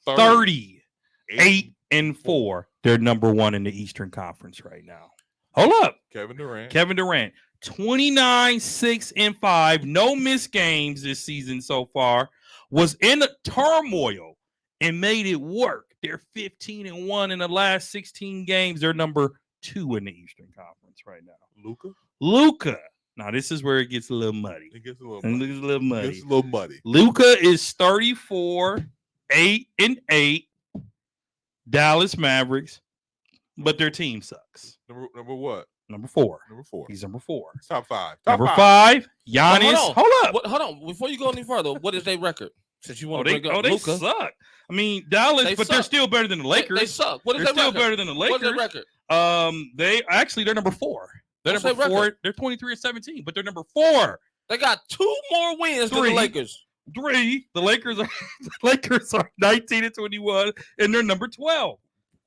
30, 8, and 4. They're number 1 in the Eastern Conference right now. Hold up. Kevin Durant. Kevin Durant, 29, 6, and 5, no missed games this season so far, was in a turmoil and made it work. They're 15-1 in the last 16 games. They're number 2 in the Eastern Conference right now. Luka. Now, this is where it gets a little muddy. It gets a little And muddy. it gets a little muddy. It gets a little muddy. Luka is 34, 8-8. Dallas Mavericks, but their team sucks. Number what? Number 4. Number 4. He's number 4. Top 5. Number 5, Giannis. Hold Hold up. Hold on. Before you go any further, what is their record? Since you want to bring up they Luka, suck. I mean, Dallas, They but they're suck. still better than the Lakers. They suck. What is They're their still record? better than the What is their Lakers. record? They're number 4. They're What's number their 4. record? They're 23-17, but they're number 4. They got 2 more wins than 3. the Lakers. 3. The Lakers are 19-21, and they're number 12.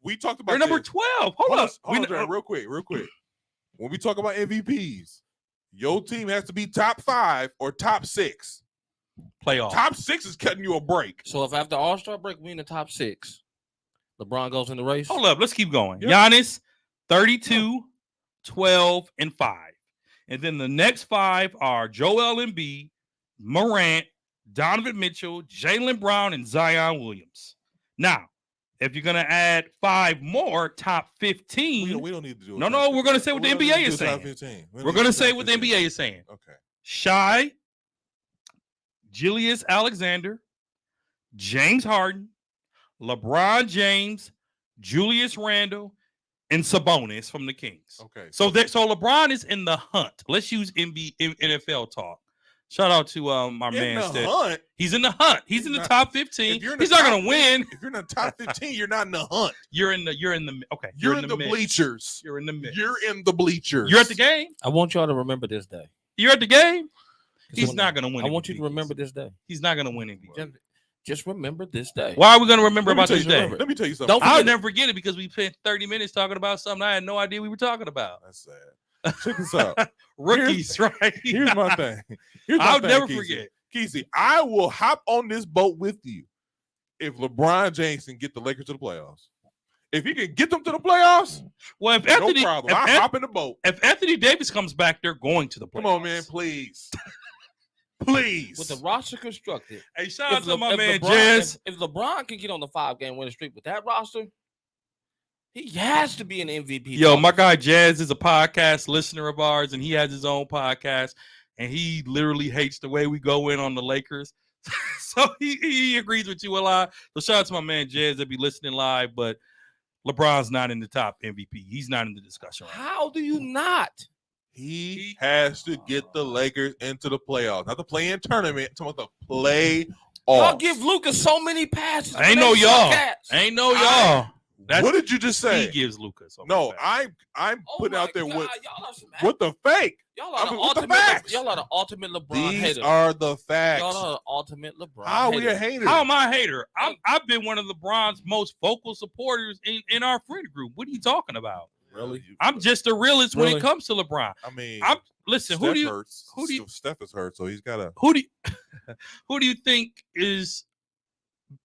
We talked about They're number this. 12. Hold up. Hold on, John, real quick. When we talk about MVPs, your team has to be top 5 or top 6. Playoff. Top 6 is cutting you a break. So if after All-Star break we in the top 6, LeBron goes in the race. Hold up. Let's keep going. Yeah. Giannis, 32, 12, and 5. And then the next 5 are Joel Embiid, Morant, Donovan Mitchell, Jaylen Brown, and Zion Williams. Now, if you're going to add 5 more, top 15. We don't need to do it. No, we're going to say what the NBA is saying. We're going to say what the NBA is saying. Okay. Shai, Julius Alexander, James Harden, LeBron James, Julius Randle, and Sabonis from the Kings. Okay. So LeBron is in the hunt. Let's use NFL talk. Shout out to my man. in the Sted. hunt. He's in the hunt. He's in the not- top 15. if you're in the He's not top going to win. If you're in the top 15, you're not in the hunt. You're in the okay. You're in the mix. bleachers. You're in the mix. You're in the bleachers. You're at the game. I want y'all to remember this day. You're at the game. 'Cause He's when- not going to win. I want you MVP. to remember this day. He's not going to win MVP. Just remember this day. Why are we going to remember Let me about tell this you day? something. Let me tell you something. Don't I'll forget- never forget it because we spent 30 minutes talking about something I had no idea we were talking about. That's sad. Check this out. Rookies, right? Here's my thing. Here's my I'll thing, never Keezy. forget. Keezy, I will hop on this boat with you if LeBron James can get the Lakers to the playoffs. If he can get them to the playoffs, Well, if no Anthony, problem. if, I An- hop in the boat. if Anthony Davis comes back, they're going to the playoffs. Come on, man, please. Please. With the roster constructed, Hey, shout out if to my man LeBron, Jazz. if LeBron can get on the 5-game winning streak with that roster, he has to be an MVP. Yo, talk. my guy Jazz is a podcast listener of ours, and he has his own podcast, and he literally hates the way we go in on the Lakers. So he agrees with you a lot. So shout out to my man Jazz that be listening live, but LeBron's not in the top MVP. He's not in the discussion right now. How do you not? He has to get the Lakers into the playoffs, not the play-in tournament. I'm talking about the play Y'all off. give Lucas so many passes. Ain't but no they y'all. suck ass. Ain't no y'all. That's What did you just he say? gives Lucas. No, I'm Oh putting my out there God, with y'all are some the fake. y'all are I the mean, with the ultimate. facts. Y'all are the ultimate LeBron These hater. are the facts. Y'all are the ultimate LeBron. How are we hater. a hater? How am I a hater? I've been one of LeBron's most vocal supporters in our friend group. What are you talking about? Really? I'm just a realist when Really? it comes to LeBron. I mean, Listen, Steph who do you hurts. who do you- Steph is hurt, so he's got to. who do you think is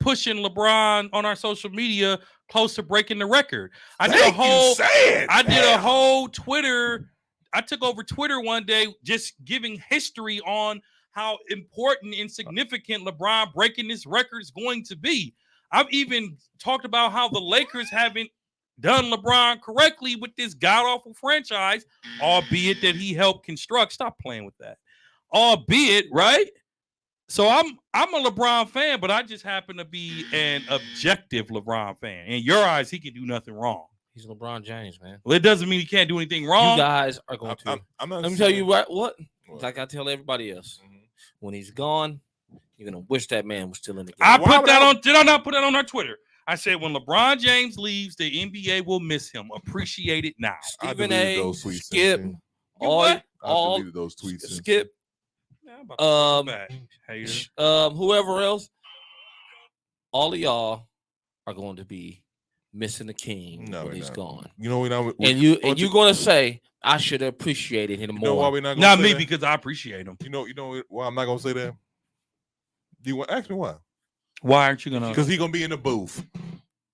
pushing LeBron on our social media close to breaking the record? I did a whole Twitter. I took over Twitter one day just giving history on how important and significant LeBron breaking this record is going to be. I've even talked about how the Lakers haven't done LeBron correctly with this god-awful franchise, albeit that he helped construct. Stop playing with that. Albeit, right? So I'm a LeBron fan, but I just happen to be an objective LeBron fan. In your eyes, he can do nothing wrong. He's LeBron James, man. Well, it doesn't mean he can't do anything wrong. You guys are going to. I'm not Let me tell you what. What? Like I tell everybody else, Mhm. when he's gone, you're gonna wish that man was still in the game. I Why put would that I- on. Did I not put that on our Twitter? I said when LeBron James leaves, the NBA will miss him. Appreciate it now. I Stephen deleted A. those tweets Skip, since then. all, what? I all deleted those tweets. since Skip, Yeah, I'm about to go um, back. Hater. whoever else, all of y'all are going to be missing the king No, when we're he's not. gone. You know, And you're going to say I should have appreciated him You know why more. we're not? Not Gonna me say that? because I appreciate him. You know why I'm not gonna say that. Do you want? Ask me why? Why aren't you gonna? Because he's gonna be in the booth.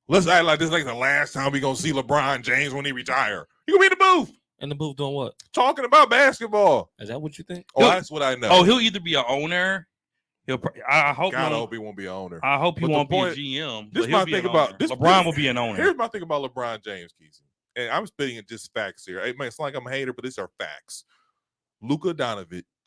Let's act like this like the last time we gonna see LeBron James when he retire. He gonna be in the booth. In the booth doing what? talking about basketball. Is that what you think? Oh, that's what I know. Oh, he'll either be an owner. I hope. God, I no, hope he won't be an owner. I hope he But the won't point- be a GM. this but he'll my be thing an about- owner. this- LeBron will be an owner. Here's my thing about LeBron James, Keezy. And I'm spitting just facts here. It might sound like I'm a hater, but these are facts.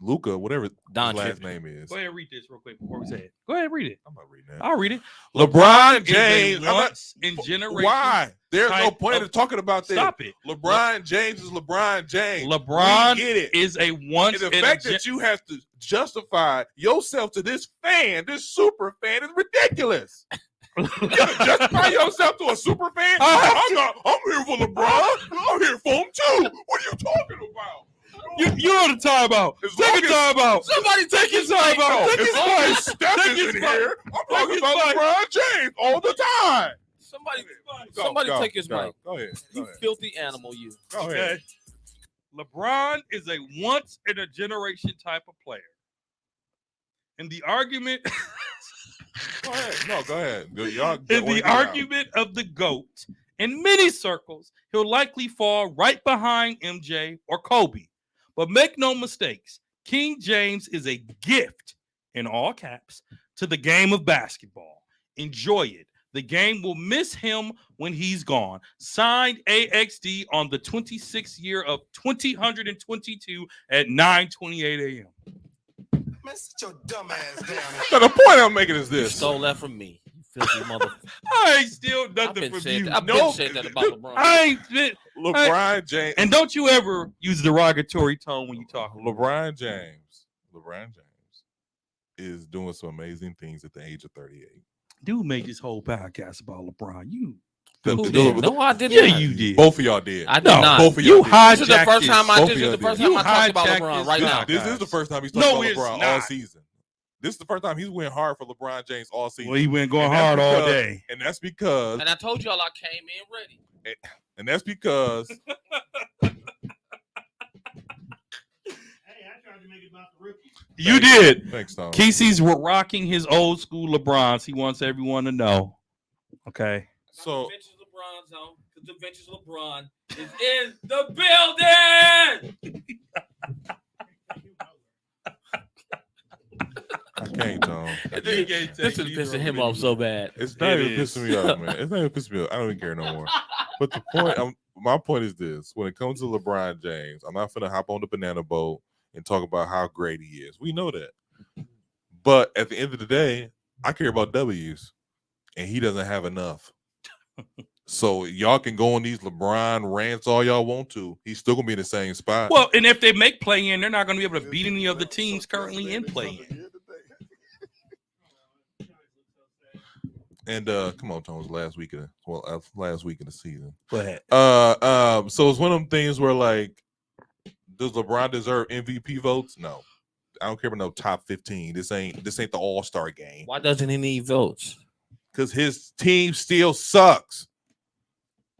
Luka, whatever his Doncic. last name is. Go ahead and read this real quick before we say it. Go ahead and read it. I'm not reading that. I'll read it. LeBron is a James. I'm not- once in generation. Why? There's no type point of- in talking about this. Stop it. LeBron James is LeBron James. LeBron We get it. is a once And the in fact a that you have to justify yourself to this fan, this super fan, is ridiculous. You gotta justify yourself to a super fan? I'm here for LeBron. I'm here for him too. What are you talking about? You know the timeout. As Take long a as- timeout. Somebody take his time out. Take As his long as mic. Steph Take is his in mic. here, I'm talking his about mic. LeBron James all the time. Somebody take his mic. Go ahead. Go You ahead. filthy animal, you. Go ahead. Okay. LeBron is a once in a generation type of player. And the argument Go ahead. No, go ahead. Y'all, in the argument of the GOAT, in many circles, he'll likely fall right behind MJ or Kobe. But make no mistakes, King James is a gift, in all caps, to the game of basketball. Enjoy it. The game will miss him when he's gone. Signed AXD on the 26th year of 2022 at 9:28 a.m. Man, sit your dumb ass down. So the point I'm making is You this. stole that from me. You filthy mother. I ain't still I've nothing been from saying you. I've No. been saying that about LeBron. I ain't been. LeBron James. And don't you ever use derogatory tone when you talk. LeBron James is doing some amazing things at the age of 38. Dude made this whole podcast about LeBron. You. Who The- did? the- No, I did Yeah, not. you did. Both of y'all did. I did No, not. Both of You y'all did. hijacked This is the first time I. Both This of is y'all the first did. time You I talked about hijacked LeBron this right now. podcast. This is the first time he's No, talking it's about LeBron all not. season. This is the first time he's went hard for LeBron James all season. Well, he been going And that's hard all because- day. And that's because And I told y'all I came in ready. and that's because Hey, I tried to make it about the rookies. You did. thanks, Tom. Kesey's rocking his old school LeBrons. He wants everyone to know. Okay. So the Vintage LeBron zone, because the Vintage LeBron is in the building. I can't, Tom. This is pissing him off so bad. It's not It even is. pissing me off, man. It's not even pissing me off. I don't even care no more. But the point, my point is this: when it comes to LeBron James, I'm not gonna hop on the banana boat and talk about how great he is. We know that. But at the end of the day, I care about W's, and he doesn't have enough. So y'all can go on these LeBron rants all y'all want to. He's still gonna be in the same spot. Well, and if they make play in, they're not going to be able to beat any of the teams currently in play in. And come on, Tom, it was last week of the season. Go ahead. So it's one of them things where like, does LeBron deserve MVP votes? No, I don't care about no top 15. This ain't the All-Star game Why doesn't he need votes? because his team still sucks.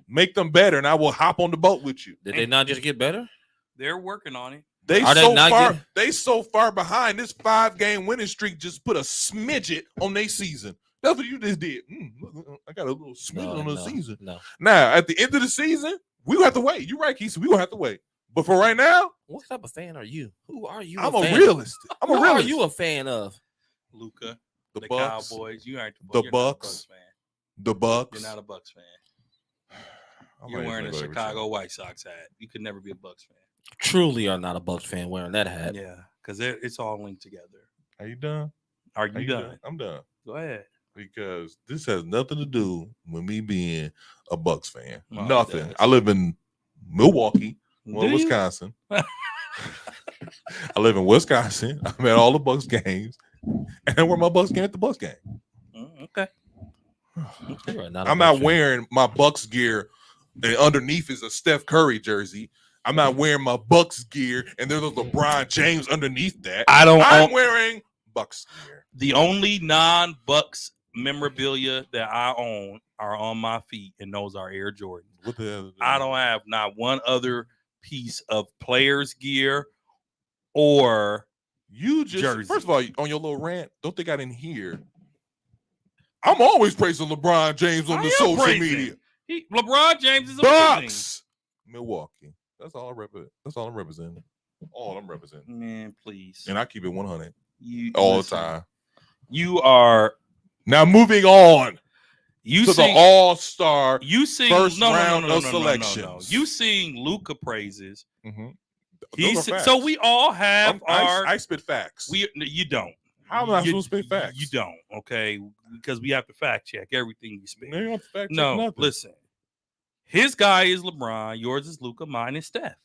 Make them better, and I will hop on the boat with you. Did they not just get better? They're working on it. They Are they so not far. getting- They so far behind. This 5-game winning streak just put a smidget on their season. That's what you just did. Look, I got a little smidget on the season. No. Now, at the end of the season, we gonna have to wait. You're right, Keith. We gonna have to wait. But for right now, What type of fan are you? Who are you? I'm a a fan realist. I'm Who a are realist. you a fan of? Luca, The the Bucks. Cowboys. You aren't The you're not a Bucks. fan. The Bucks. You're not a Bucks fan. I'm You're not even wearing a gonna go every Chicago time. White Sox hat. You could never be a Bucks fan. Truly are not a Bucks fan wearing that hat. Yeah, because it's all linked together. Are you done? Are Are you done? I'm done. Go ahead. Because this has nothing to do with me being a Bucks fan. Well, it Nothing. does. I live in Milwaukee, well, Do you? Wisconsin. I live in Wisconsin. I'm at all the Bucks games, and I wear my Bucks game at the Bucks game. Okay. You are not a I'm Bucks not fan. wearing my Bucks gear, and underneath is a Steph Curry jersey. I'm not wearing my Bucks gear, and there's a LeBron James underneath that. I don't I'm own wearing Bucks gear. the only non-Bucks memorabilia that I own are on my feet, and those are Air Jordans. What the hell? I don't have not one other piece of players gear or You just jersey. first of all on your little rant. Don't think I didn't hear. I'm always praising LeBron James on I the am social praising. media. LeBron James is amazing. Bucks, Milwaukee. That's all I represent. That's all I'm representing. All I'm representing. Man, please. And I keep it 100 You all listen, the time. You are Now moving on you to sing the All-Star. you sing first no, no, no, round no, no, of no, no, no, no. selections. You sing Luca praises. Mhm. He Those are si- facts. so we all have our I spit facts. you don't. How am I You- supposed to spit facts? You don't, okay? Because we have to fact check everything you spit. You don't have to fact check No, nothing. listen. His guy is LeBron. Yours is Luca. Mine is Steph.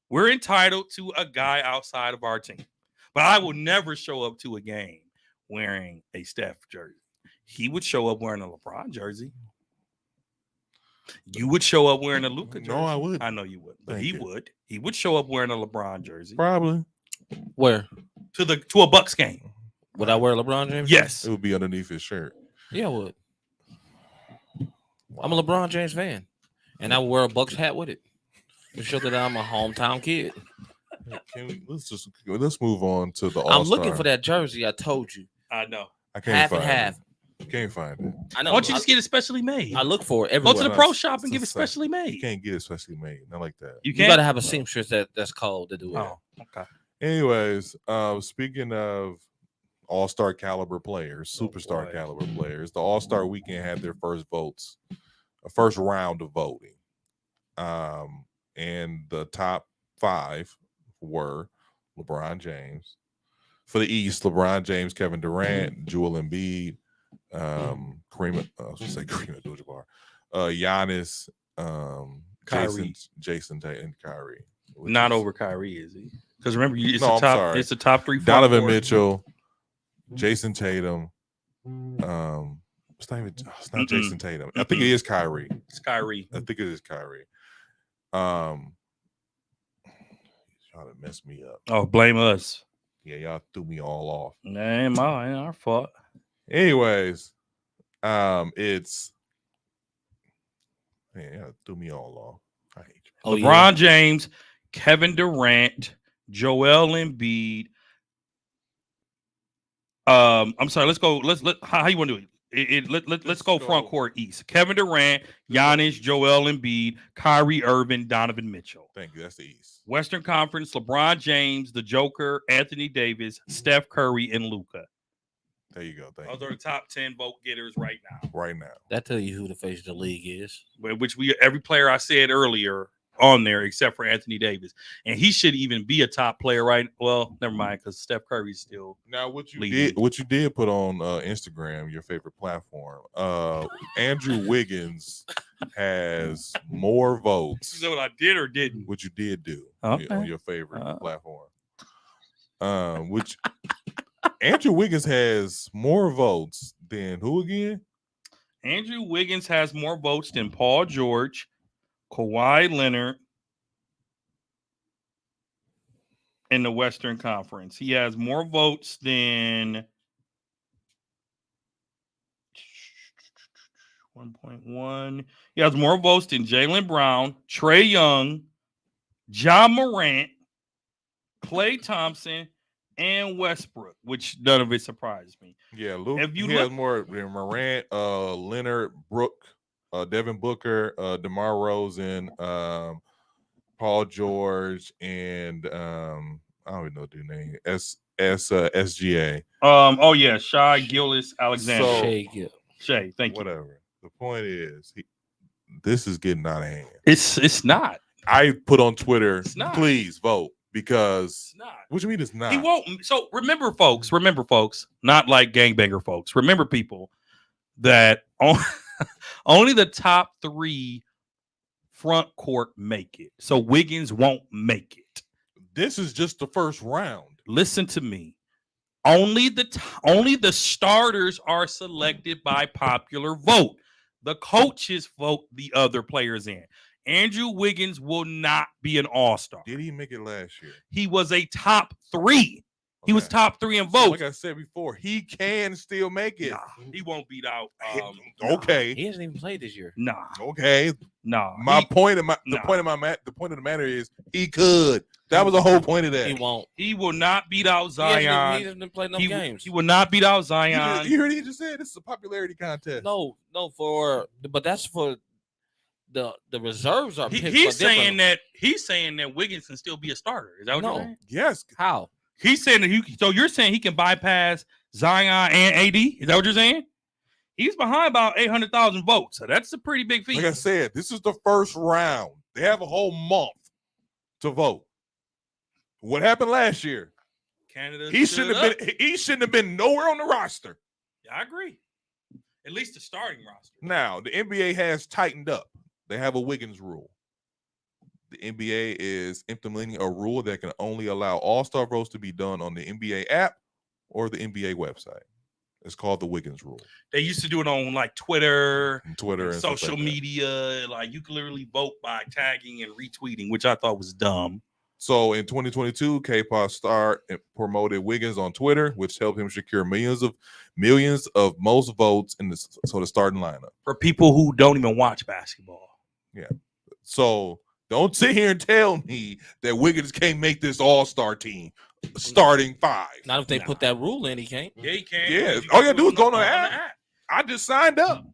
We're entitled to a guy outside of our team, but I will never show up to a game wearing a Steph jersey. He would show up wearing a LeBron jersey. You would show up wearing a Luca jersey. No, I wouldn't. I know you would, but Thank he you. would. He would show up wearing a LeBron jersey Probably. Where to a Bucks game. would I wear a LeBron James? Yes. It would be underneath his shirt. Yeah, I would. I'm a LeBron James fan, and I would wear a Bucks hat with it to show that I'm a hometown kid. Let's move on to the All-Star. I'm looking for that jersey. I told you, I know. I can't half find and half. it. Can't find it. I know. Why don't you just get it specially made? I look for it Go everywhere. to the No, pro it's- shop and it's give it a sec- specially You made. can't get it specially made. Not like that. You You can't. gotta have a seamstress that's called to do it. Oh, okay. Anyways, speaking of All-Star caliber players, Oh, superstar boy. caliber players, the All-Star weekend had their first votes, a first round of voting. And the top 5 were LeBron James. For the East, LeBron James, Kevin Durant, Joel Embiid, Kareem, I was gonna say Kareem Abdul-Jabbar, Giannis, Kyrie. Jason Tatum, and Kyrie. which Not is over Kyrie, is he? Because remember, it's No, a I'm top. sorry. It's a top 3. front Donovan court. Mitchell, Jason Tatum. It's not Mm-mm. Jason Tatum. I think it is Kyrie. It's Kyrie. I think it is Kyrie. Y'all done messed me up. Oh, blame us. Yeah, y'all threw me all off. Ain't our fault. Anyways, it's y'all threw me all off. I hate you. Oh, LeBron James, Kevin Durant, Joel Embiid. I'm sorry. Let's go. How you want to do it? Let's go front court East. Kevin Durant, Giannis, Joel Embiid, Kyrie Irving, Donovan Mitchell. Thank you. That's the East. Western Conference: LeBron James, the Joker, Anthony Davis, Steph Curry, and Luka. There you go. Thank Those you. are the top 10 vote getters right now. Right now. That tell you who the face of the league is. Which every player I said earlier on there except for Anthony Davis, and he should even be a top player, right? Well, never mind, because Steph Curry's still. Now, what you leading. did put on Instagram, your favorite platform, Andrew Wiggins has more votes. You know what I did or didn't? What you did do Okay. on your favorite platform. Which Andrew Wiggins has more votes than who again? Andrew Wiggins has more votes than Paul George, Kawhi Leonard in the Western Conference. He has more votes than 1.1. He has more votes than Jaylen Brown, Trey Young, John Morant, Klay Thompson, and Westbrook, which none of it surprised me. Yeah, Luke. If you he has look- more than Morant, Leonard, Brooke, Devin Booker, DeMar Rosen, Paul George, and I don't even know the name. SGA. Oh yeah, Shai Gilgeous Alexander. So- Shay, thank you. Whatever. The point is, this is getting out of hand. It's not. I put on Twitter, It's not. please vote because. It's not. What you mean it's not? He won't. So remember, folks, not like gangbanger folks. Remember, people, that only the top 3 front court make it. So Wiggins won't make it. This is just the first round. Listen to me. Only the starters are selected by popular vote. The coaches vote the other players in. Andrew Wiggins will not be an all-star. Did he make it last year? He was a top 3. He was Okay. top 3 in So votes. like I said before, he can still make it. Nah, he won't beat out. Okay. He hasn't even played this year. Nah. Okay. Nah. My He- point of nah. the point of the matter is he could. That was the whole point of that. He won't. He will not beat out He hasn't Zion. even played no He games. will not beat out You Zion. heard he just said this is a popularity contest. No, but that's for the reserves are picked for He's saying different- that Wiggins can still be a starter. Is that what No. you're saying? Yes. How? He's saying that so you're saying he can bypass Zion and AD? Is that what you're saying? He's behind about 800,000 votes, so that's a pretty big feat. Like I said, this is the first round. They have a whole month to vote. What happened last year? Canada. He stood shouldn't have been. He shouldn't have been nowhere on the roster. Yeah, I agree. At least the starting roster. Now the NBA has tightened up. They have a Wiggins rule. The NBA is implementing a rule that can only allow all-star votes to be done on the NBA app or the NBA website. It's called the Wiggins rule. They used to do it on like Twitter, And Twitter and stuff social like that. media. Like you can literally vote by tagging and retweeting, which I thought was dumb. So in 2022, K-pop star promoted Wiggins on Twitter, which helped him secure millions of most votes in the starting lineup. For people who don't even watch basketball. So don't sit here and tell me that Wiggins can't make this all-star team starting five. Not if they Nah. put that rule in, he can't. Yeah, you can. Yeah, You all can you gotta do is it go on the app. I just signed up.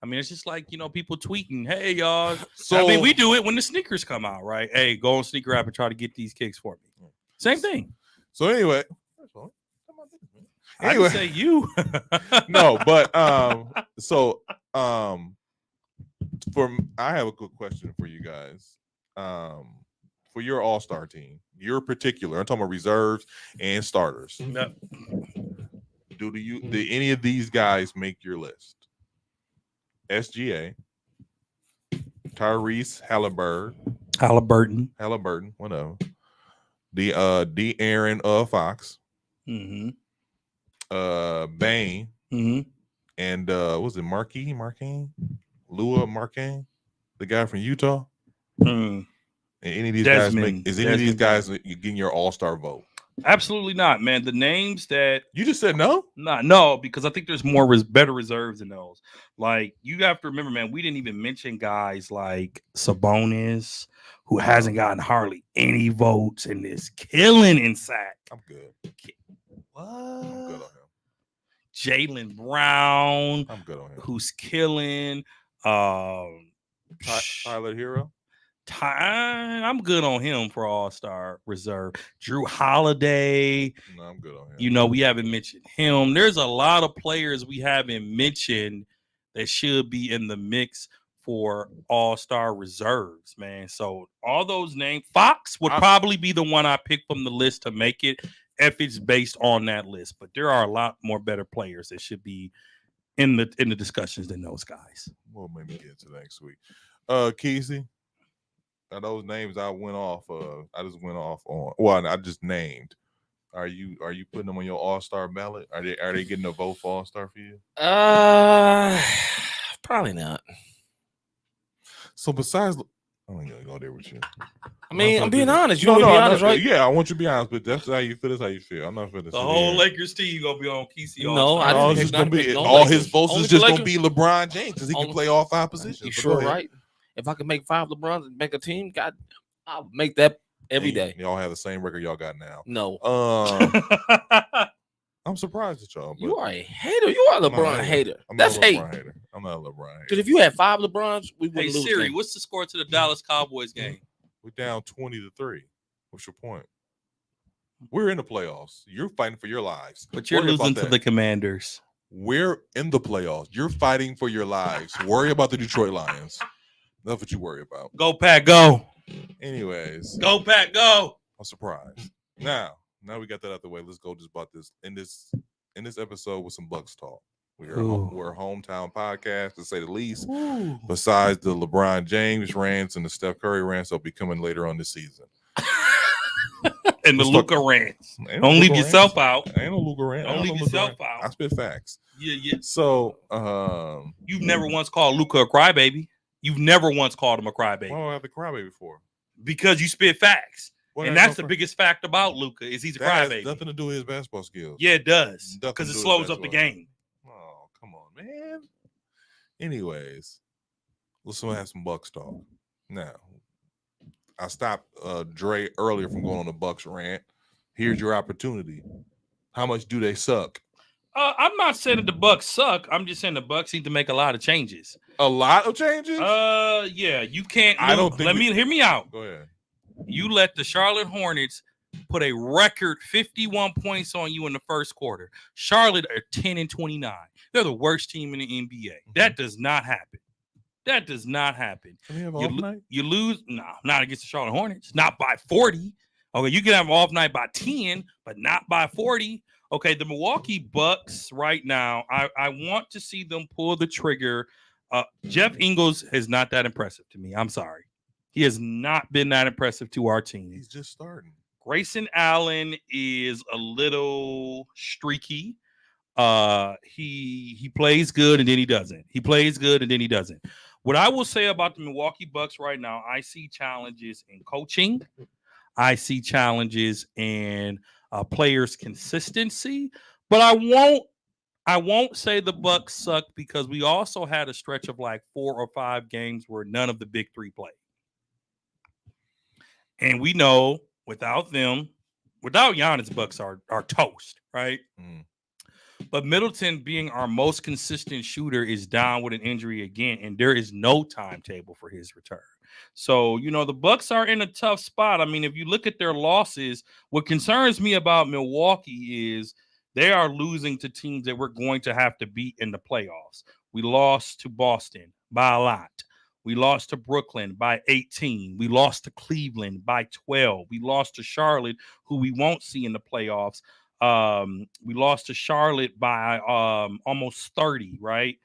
I mean, it's just like, people tweeting, hey, y'all. So I mean, we do it when the sneakers come out, right? Hey, go on Sneaker app and try to get these kicks for me. Same thing. So anyway, I didn't say you. no, but I have a good question for you guys. For your all-star team, your particular, I'm talking about reserves and starters. No. Do any of these guys make your list? SGA, Tyrese Halliburton, whatever. The Aaron Fox, Mm-hmm. Bane, Mm-hmm. and was it Marquine? Lua Marquine, the guy from Utah. Mm. And any of these Desmond. guys any of these guys getting your all-star vote? Absolutely not, man. The names that You just said no? no, because I think there's more better reserves than those. Like you have to remember, man, we didn't even mention guys like Sabonis, who hasn't gotten hardly any votes and is killing in sack. I'm good. What? I'm good on him. Jaylen Brown, I'm good on him. who's killing. Tyler Hero. I'm good on him for All-Star reserve. Drew Holiday. No, I'm good on him. We haven't mentioned him. There's a lot of players we haven't mentioned that should be in the mix for all-star reserves, man. So all those names, Fox would probably be the one I pick from the list to make it if it's based on that list. But there are a lot more better players that should be in the discussions than those guys. We'll maybe get to next week. Kesey, are those names I went off? I just went off on. Well, I just named. Are you putting them on your all-star ballot? Are they getting a vote for all-star for you? Probably not. So besides, I'm not gonna go there with you. I mean, I'm being honest. You No, want to no, be I honest, know. right? Yeah, I want you to be honest, but that's how you feel. That's how you feel. I'm not feeling The whole Lakers team gonna be on Kesey. No, I all, didn't it's just pick gonna none, be, pick no all his Lakers. votes Only is the just gonna Lakers. be LeBron James because he can Only- play all five positions. You But sure go ahead. right? If I could make 5 LeBrons and make a team, God, I'll make that every And day. Y'all have the same record y'all got now. No, I'm surprised at y'all. But you are a hater. You are a I'm not LeBron a hater. I'm That's not a hate. LeBron hater. I'm not a LeBron hater. Because if you had 5 LeBrons, we Hey wouldn't lose. Siri, games. what's the score to the Dallas Cowboys game? We're down 20-3. What's your point? We're in the playoffs. You're fighting for your lives. But you're Worry about losing to that. the Commanders. We're in the playoffs. You're fighting for your lives. Worry about the Detroit Lions. That's what you worry about. Go Pack, go! Anyways, Go Pack, go! I'm surprised. Now we got that out the way. Let's go just about this in this episode with some Bucks talk. We're a hometown podcast to say the least. Besides the LeBron James rants and the Steph Curry rants, that'll be coming later on this season. And the Let's talk- Luka rants. Ain't no Don't leave Luka yourself rants. out. Ain't no Luka rant. Don't Ain't leave no Luka yourself rant. out. I spit facts. Yeah. So, You've never once called Luka a crybaby. You've never once called him a crybaby why do I have to cry baby for? because you spit facts. What And I that's the know for- biggest fact about Luka is he's a That has crybaby. nothing to do with his basketball skills. Yeah, it does Nothing because to it do with slows up the basketball. game. Oh, come on, man. Anyways, let's have some Bucks talk. Now, I stopped Dre earlier from going on the Bucks rant. Here's your opportunity. How much do they suck? I'm not saying that the Bucks suck. I'm just saying the Bucks need to make a lot of changes. A lot of changes. Yeah, you can't. I don't think Let me hear me out. Go ahead. You let the Charlotte Hornets put a record 51 points on you in the first quarter. Charlotte are 10-29. They're the worst team in the NBA. That does not happen. That does not happen. Can we have You, off night? you lose. No, not against the Charlotte Hornets. Not by 40. Okay, you can have an off night by 10, but not by 40. Okay, the Milwaukee Bucks right now, I want to see them pull the trigger. Jeff Ingles is not that impressive to me. I'm sorry. He has not been that impressive to our team. He's just starting. Grayson Allen is a little streaky. He plays good and then he doesn't. He plays good and then he doesn't. What I will say about the Milwaukee Bucks right now, I see challenges in coaching. I see challenges in players' consistency, but I won't say the Bucks suck because we also had a stretch of like 4 or 5 games where none of the big three played. And we know without them, without Giannis, Bucks are toast, right? Mm. But Middleton, being our most consistent shooter, is down with an injury again, and there is no timetable for his return. So, the Bucks are in a tough spot. I mean, if you look at their losses, what concerns me about Milwaukee is they are losing to teams that we're going to have to beat in the playoffs. We lost to Boston by a lot. We lost to Brooklyn by 18. We lost to Cleveland by 12. We lost to Charlotte, who we won't see in the playoffs. We lost to Charlotte by almost 30, right?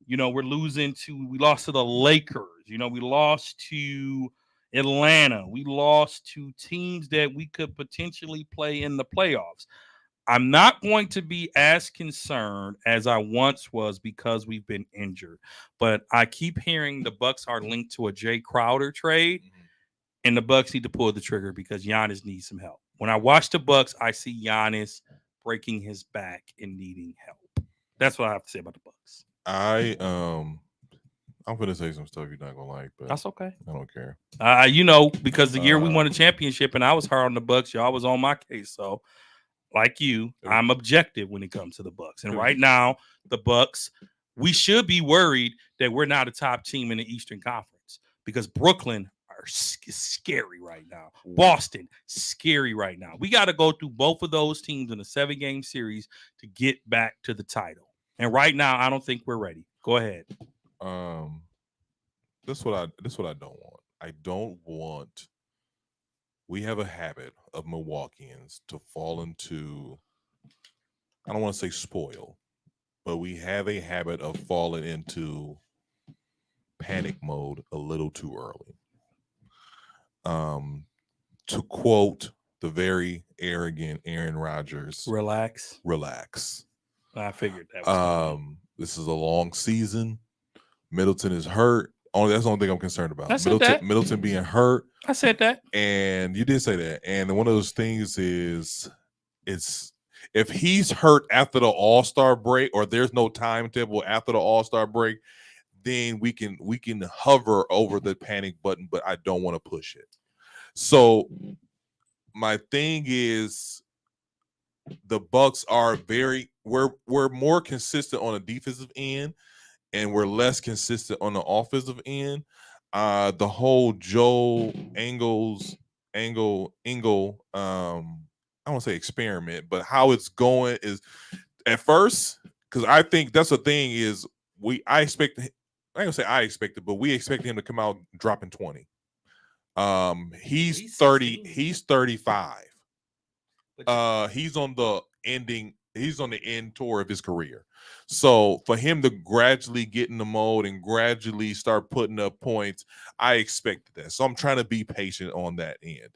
We lost to the Lakers. We lost to Atlanta. We lost to teams that we could potentially play in the playoffs. I'm not going to be as concerned as I once was because we've been injured. But I keep hearing the Bucks are linked to a Jay Crowder trade, and the Bucks need to pull the trigger because Giannis needs some help. When I watch the Bucks, I see Giannis breaking his back and needing help. That's what I have to say about the Bucks. I'm gonna say some stuff you're not gonna like, but That's okay. I don't care. Because the year we won a championship and I was hard on the Bucks, y'all was on my case. So, like you, I'm objective when it comes to the Bucks. And right now, the Bucks, we should be worried that we're not a top team in the Eastern Conference because Brooklyn are scary right now. Boston, scary right now. We got to go through both of those teams in a 7-game series to get back to the title. And right now, I don't think we're ready. Go ahead. This is what I don't want. I don't want. We have a habit of Milwaukeeans to fall into, I don't want to say spoil, but we have a habit of falling into panic mode a little too early. To quote the very arrogant Aaron Rodgers, Relax. I figured that was this is a long season. Middleton is hurt. That's the only thing I'm concerned about. I said that. Middleton being hurt. I said that. And you did say that. And one of those things is if he's hurt after the All-Star break or there's no timetable after the All-Star break, then we can hover over the panic button, but I don't want to push it. So my thing is the Bucks are we're more consistent on the defensive end and we're less consistent on the offensive end. The whole Joe Ingles, I don't want to say experiment, but how it's going is at first, because I think that's the thing is we expect him to come out dropping 20. He's 30, he's 35. He's on the end tour of his career. So for him to gradually get in the mode and gradually start putting up points, I expected that. So I'm trying to be patient on that end.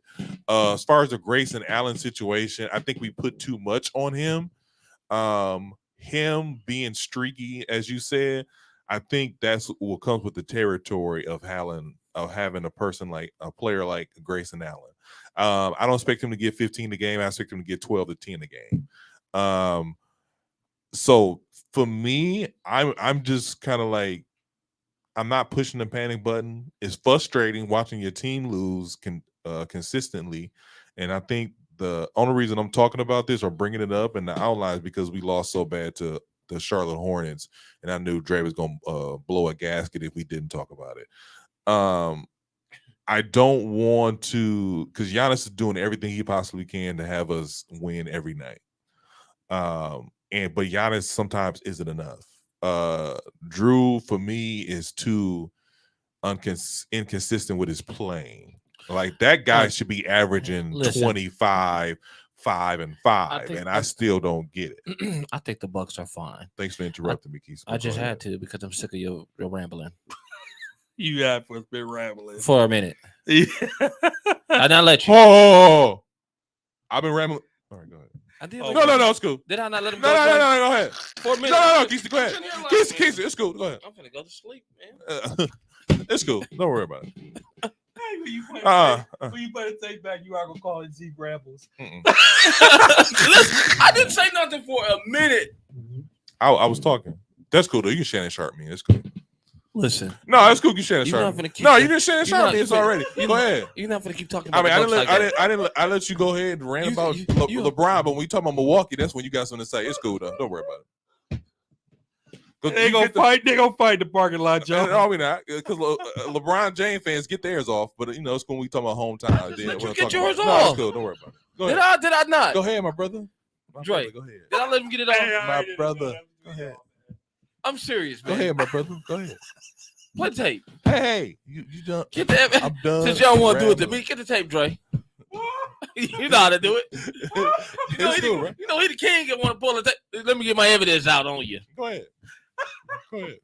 As far as the Grayson Allen situation, I think we put too much on him. Him being streaky, as you said, I think that's what comes with the territory of having a player like Grayson Allen. I don't expect him to get 15 a game. I expect him to get 12 to 10 a game. So for me, I'm just kind of like, I'm not pushing the panic button. It's frustrating watching your team lose consistently. And I think the only reason I'm talking about this or bringing it up in the outline is because we lost so bad to the Charlotte Hornets, and I knew Dre was gonna blow a gasket if we didn't talk about it. I don't want to, because Giannis is doing everything he possibly can to have us win every night. But Giannis sometimes isn't enough. Drew for me is too inconsistent with his playing. Like that guy should be averaging 25, 5 and 5, and I still don't get it. I think the Bucks are fine. Thanks for interrupting me, Keith. I just had to because I'm sick of your rambling. You have been rambling For a minute. Yeah. I not let you. Oh, I've been rambling. All right, go ahead. I did. No, it's cool. Did I not let him No, go? go ahead. For a minute. No, Keith, go ahead. Keith, it's cool. Go ahead. I'm gonna go to sleep, man. It's cool. Don't worry about it. Hey, when you play the take back, you are gonna call it Z Brambles. Listen, I didn't say nothing for a minute. I was talking. That's cool though. You can Shannon Sharp me. It's cool. Listen. No, that's cool. You Shannon Sharp. No, you didn't Shannon Sharp me. It's already. Go ahead. You're not gonna keep talking I about. mean, I let you go ahead and rant about LeBron, but when you talk about Milwaukee, that's when you got something to say. It's cool though. Don't worry about it. They gonna fight. They gonna fight in the parking lot, Joe. No, we not, because LeBron James fans get theirs off, but it's when we talk about hometown. Let you get yours off. off. No, it's cool. Don't worry about it. Go ahead. Did I not? Go ahead, my brother. Dre, go ahead. Did I let him get it off? My brother. Go ahead. I'm serious, Go man. ahead, my brother. Go ahead. Play tape. Hey, you done? Get the. I'm done. Since y'all want to do it to me, get the tape, Dre. You know how to do it. You know he the king and want to pull the tape. Let me get my evidence out on you. Go ahead. Go ahead.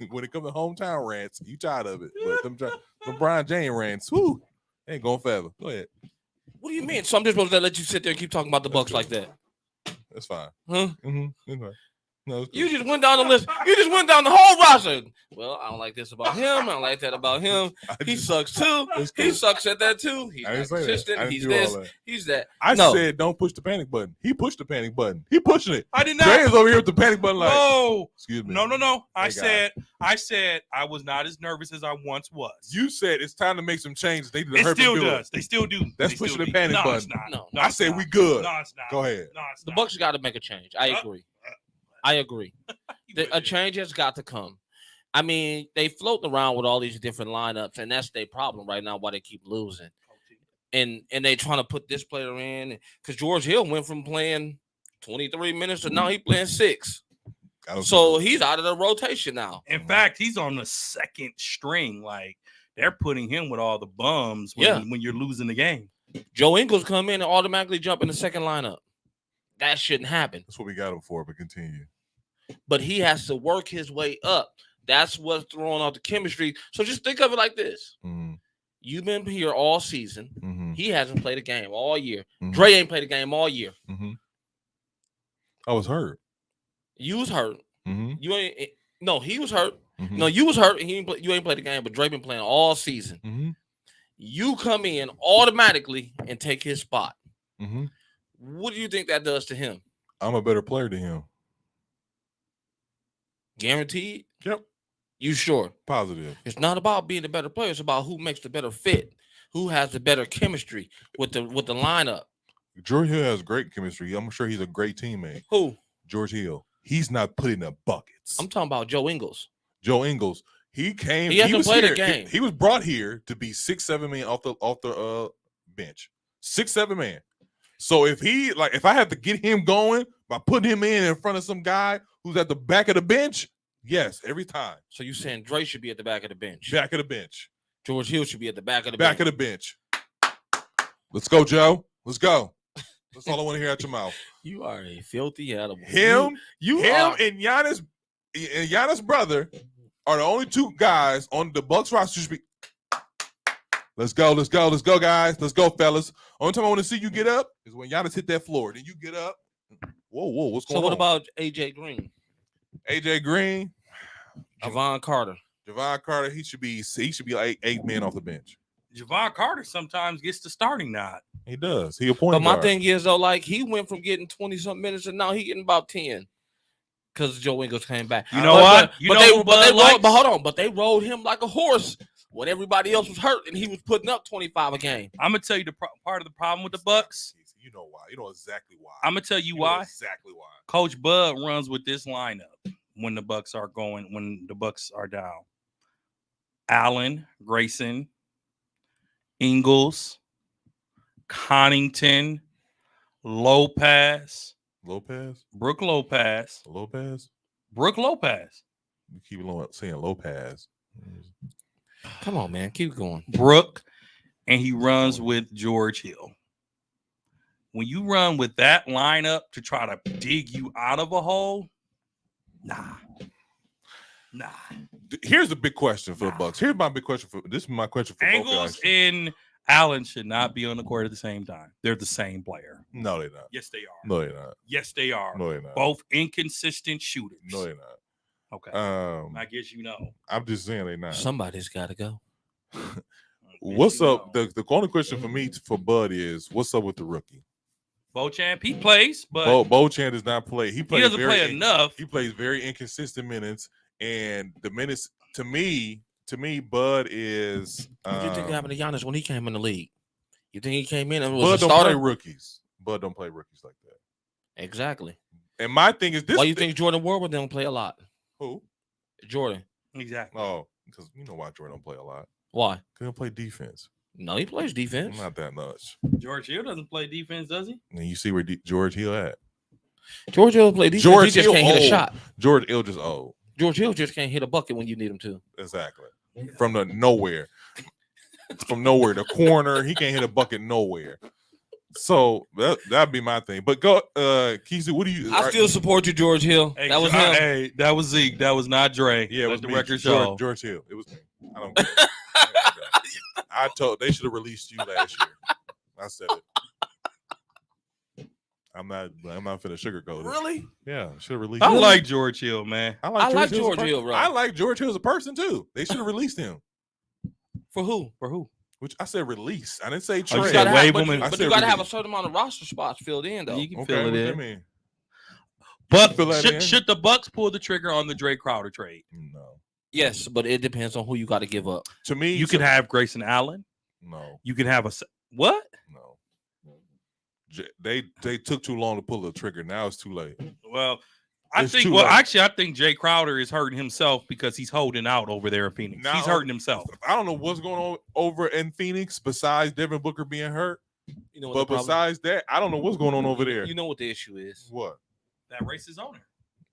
When it comes to hometown rants, you tired of it. But them LeBron James rants, whoo, ain't going forever. Go ahead. What do you mean? So I'm just supposed to let you sit there and keep talking about the Bucks like that? That's fine. Huh? Mm-hmm. That's fine. No, You just went down the list. You just went down the whole roster. Well, I don't like this about him. I don't like that about him. He sucks too. He sucks at that too. He's not consistent. He's this. He's that. I said don't push the panic button. He pushed the panic button. He pushing it. I did not. Jay is over here with the panic button. Like, no, excuse me. No. I Hey, said I was not as nervous as I once was. You said it's time to make some changes. They It still does. They still do. That's They pushing still the do. panic No, button. it's not. No. No, I it's said not. we good. No, it's not. Go ahead. No, it's The not. Bucks got to make a change. I agree. I agree. A change has got to come. I mean, they floating around with all these different lineups, and that's their problem right now. Why they keep losing, and they trying to put this player in because George Hill went from playing 23 minutes to now he playing 6. So he's out of the rotation now. In fact, he's on the second string. Like they're putting him with all the bums when you're losing the game. Joe Ingles come in and automatically jump in the second lineup. That shouldn't happen. That's what we got him for. But continue. But he has to work his way up. That's what's throwing off the chemistry. So just think of it like this. Mm-hmm. You've been here all season. Mm-hmm. He hasn't played a game all year. Mm-hmm. Dre ain't played a game all year. Mm-hmm. I was hurt. You was hurt. Mm-hmm. You ain't. No, he was hurt. Mm-hmm. No, you was hurt. You ain't played the game, but Dre been playing all season. Mm-hmm. You come in automatically and take his spot. Mm-hmm. What do you think that does to him? I'm a better player than him. Guaranteed? Yep. You sure? Positive. It's not about being a better player. It's about who makes the better fit, who has the better chemistry with the lineup. George Hill has great chemistry. I'm sure he's a great teammate. Who? George Hill. He's not putting up buckets. I'm talking about Joe Ingles. Joe Ingles. He came. He hasn't played here. a game. He was brought here to be 6'7" man off the bench. 6'7" man. So if I have to get him going by putting him in front of some guy who's at the back of the bench, yes, every time. So you saying Dre should be at the back of the bench? Back of the bench. George Hill should be at the back of the Back bench. of the bench. Let's go, Joe. Let's go. That's all I want to hear out your mouth. You are a filthy animal. Him are. and Giannis' brother are the only two guys on the Bucks roster. Let's go, guys. Let's go, fellas. Only time I want to see you get up is when Giannis hit that floor. Then you get up. Whoa, what's going on? So what about AJ Green? AJ Green, Javon Carter. Javon Carter, he should be like 8 men off the bench. Javon Carter sometimes gets the starting nod. He does. He a point But my guard. thing is though, like he went from getting 20-something minutes and now he getting about 10 because Joe Ingles came back. You know what? But hold on. But they rode him like a horse when everybody else was hurt and he was putting up 25 a game. I'm gonna tell you part of the problem with the Bucks. You know why. You know exactly why. I'm gonna tell you know why. exactly why. Coach Bud runs with this lineup when the Bucks are down. Allen, Grayson, Ingles, Connington, Lopez, Lopez. Brooke Lopez. You keep saying Lopez. Come on, man. Keep going. Brooke, and he runs with George Hill. When you run with that lineup to try to dig you out of a hole, nah. Here's the big question for the Bucks. Here's my big question for this is my question for both Angles guys. and Allen should not be on the court at the same time. They're the same player. No, they're not. Yes, they are. No, they're not. Yes, they are. No, they're not. Both inconsistent shooters. No, they're not. Okay. I guess you know. I'm just saying they're not. Somebody's got to go. What's up? The only question for me for Bud is what's up with the rookie? Beauchamp, he plays, but Beauchamp does not play. He plays doesn't play enough. He plays very inconsistent minutes, and the minutes to me, Bud is. What do you think happened to Giannis when he came in the league? You think he came in and was Bud a don't play starter? rookies. Bud don't play rookies like that. Exactly. And my thing is this. Why you think Jordan Warwood don't play a lot? Who? Jordan. Exactly. Oh, because you know why Jordan don't play a lot. Why? Because he play defense. No, he plays defense. Not that much. George Hill doesn't play defense, does he? And you see where George Hill at. George Hill play defense. George he just Hill can't hit a old. shot. George Hill just old. George Hill just can't hit a bucket when you need him to. Exactly. From the nowhere. From nowhere. The corner. He can't hit a bucket nowhere. So that'd be my thing. But go Keezy, what do you I still support you, George Hill. Hey, That was him. Hey, that was Zeke. That was not Dre. Yeah, it was the me, record show. George Hill. It was me. I don't care. I told they should have released you last year. I said it. I'm not finna sugarcoat it. Really? Yeah, should have released I him. like George Hill, man. I like Hill as a George person. Hill, bro. I like George Hill as a person too. They should have released him. For who? For who? Which I said release. I didn't say you trade. said waive but him and- I but said you got to have a release. certain amount of roster spots filled in, though. You can Okay, fill what it does that in. mean? But Fill that in. should the Bucks pull the trigger on the Dre Crowder trade? No. Yes, but it depends on who you got to give up. To me, You could have Grayson Allen. no. You can have what? No. They took too long to pull the trigger. Now it's too late. Well, I It's think. too Well, late. actually, I think Jay Crowder is hurting himself because he's holding out over there in Phoenix. Now- He's hurting himself. I don't know what's going on over in Phoenix besides Devin Booker being hurt. You know what But the problem- besides that, I don't know what's going on over there. You know what the issue is? What? That racist owner.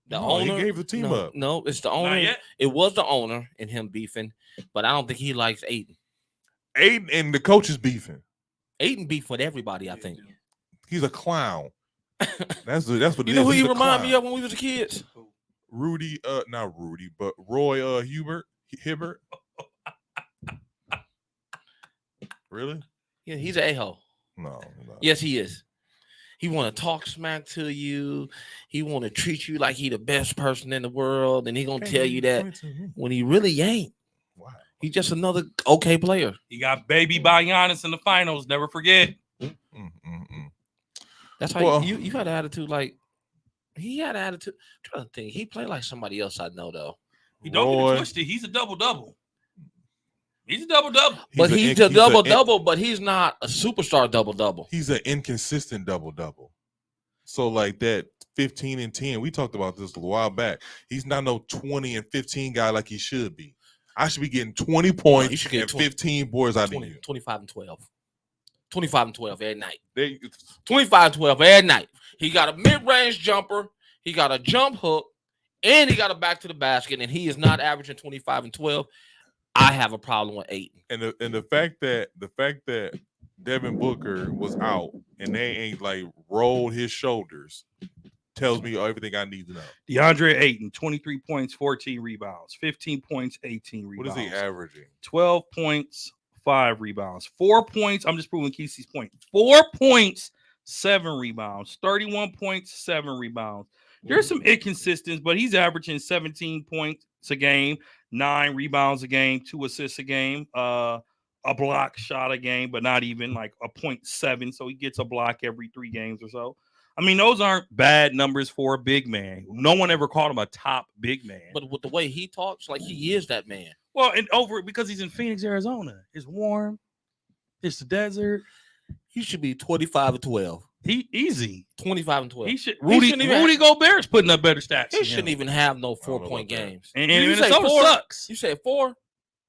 The No, owner he gave the team no, up. No, it's the owner. Not yet. It was the owner and him beefing, but I don't think he likes Aiden. Aiden and the coach is beefing. Aiden beef with everybody, I think. He's a clown. That's what it You know is. who He's he a reminded me clown. of when we was kids? Rudy, not Rudy, but Roy Hibbert. Really? Yeah, he's an a-hole. No. Yes, he is. He want to talk smack to you. He want to treat you like he the best person in the world, and he gonna tell you that when he really ain't. Wow. He's just another okay player. He got baby by Giannis in the finals. Never forget. That's how Well- you had an attitude like he had an attitude. I'm trying to think. He played like somebody else I know though. He don't get Roy, it twisted. He's a double-double. He's a double-double. But he's a double-double, but he's not a superstar double-double. He's an inconsistent double-double. So like that 15 and 10, we talked about this a while back. He's not no 20 and 15 guy like he should be. I should be getting 20 points you should get and 20 15 boards out of 20, you. 25 and 12. 25 and 12 every night. They 25 and 12 every night. He got a mid-range jumper, he got a jump hook, and he got a back to the basket, and he is not averaging 25 and 12. I have a problem with Aiden. and the fact that Devin Booker was out and they ain't like rolled his shoulders tells me everything I need to know. DeAndre Ayton, 23 points, 14 rebounds, 15 points, 18 What rebounds. is he averaging? 12 points, 5 rebounds. 4 points. I'm just proving Kesey's point. 4 points, 7 rebounds. 31 points, 7 rebounds. There's some inconsistencies, but he's averaging 17 points a game, 9 rebounds a game, 2 assists a game, a block shot a game, but not even like a 0.7. So he gets a block every 3 games or so. I mean, those aren't bad numbers for a big man. No one ever called him a top big man. But with the way he talks, like he is that man. Well, and over because he's in Phoenix, Arizona. It's warm. It's the desert. He should be 25 and 12. He easy. 25 and 12. He should. He shouldn't even Rudy Gobert's putting up better stats. He than shouldn't him. even have no I don't know 4-point about that. games. And You say Minnesota 4? sucks. You said 4?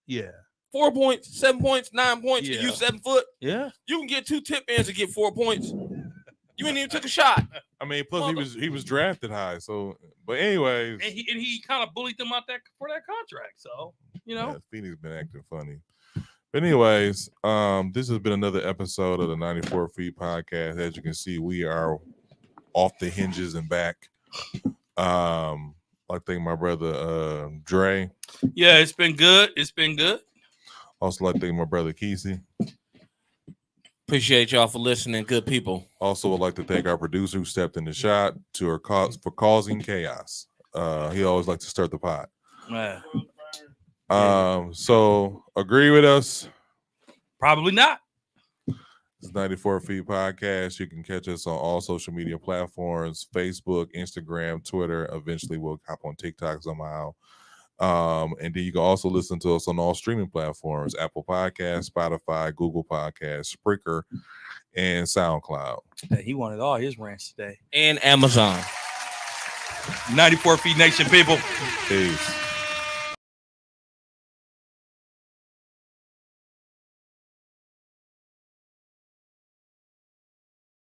Yeah. 4 points, 7 points, 9 points. Yeah. You 7 foot. Yeah. You can get 2 tip ends and get 4 points. You ain't even took a shot. I mean, plus he was drafted high. So, but anyways, And he kind of bullied them out for that contract. So yeah, Phoenix been acting funny. But anyways, this has been another episode of the 94 Feet Podcast. As you can see, we are off the hinges and back. I think my brother Dre. yeah, it's been good. It's been good. Also, like to thank my brother Kesey. Appreciate y'all for listening, good people. Also, would like to thank our producer who stepped in the shot for causing chaos. He always likes to start the pot. Man, So agree with us. probably not. It's 94 Feet Podcast. You can catch us on all social media platforms: Facebook, Instagram, Twitter. Eventually, we'll hop on TikTok somehow. And then you can also listen to us on all streaming platforms: Apple Podcasts, Spotify, Google Podcasts, Spreaker, and SoundCloud. Hey, he wanted all his rants today. And Amazon. 94 Feet Nation, people. Peace.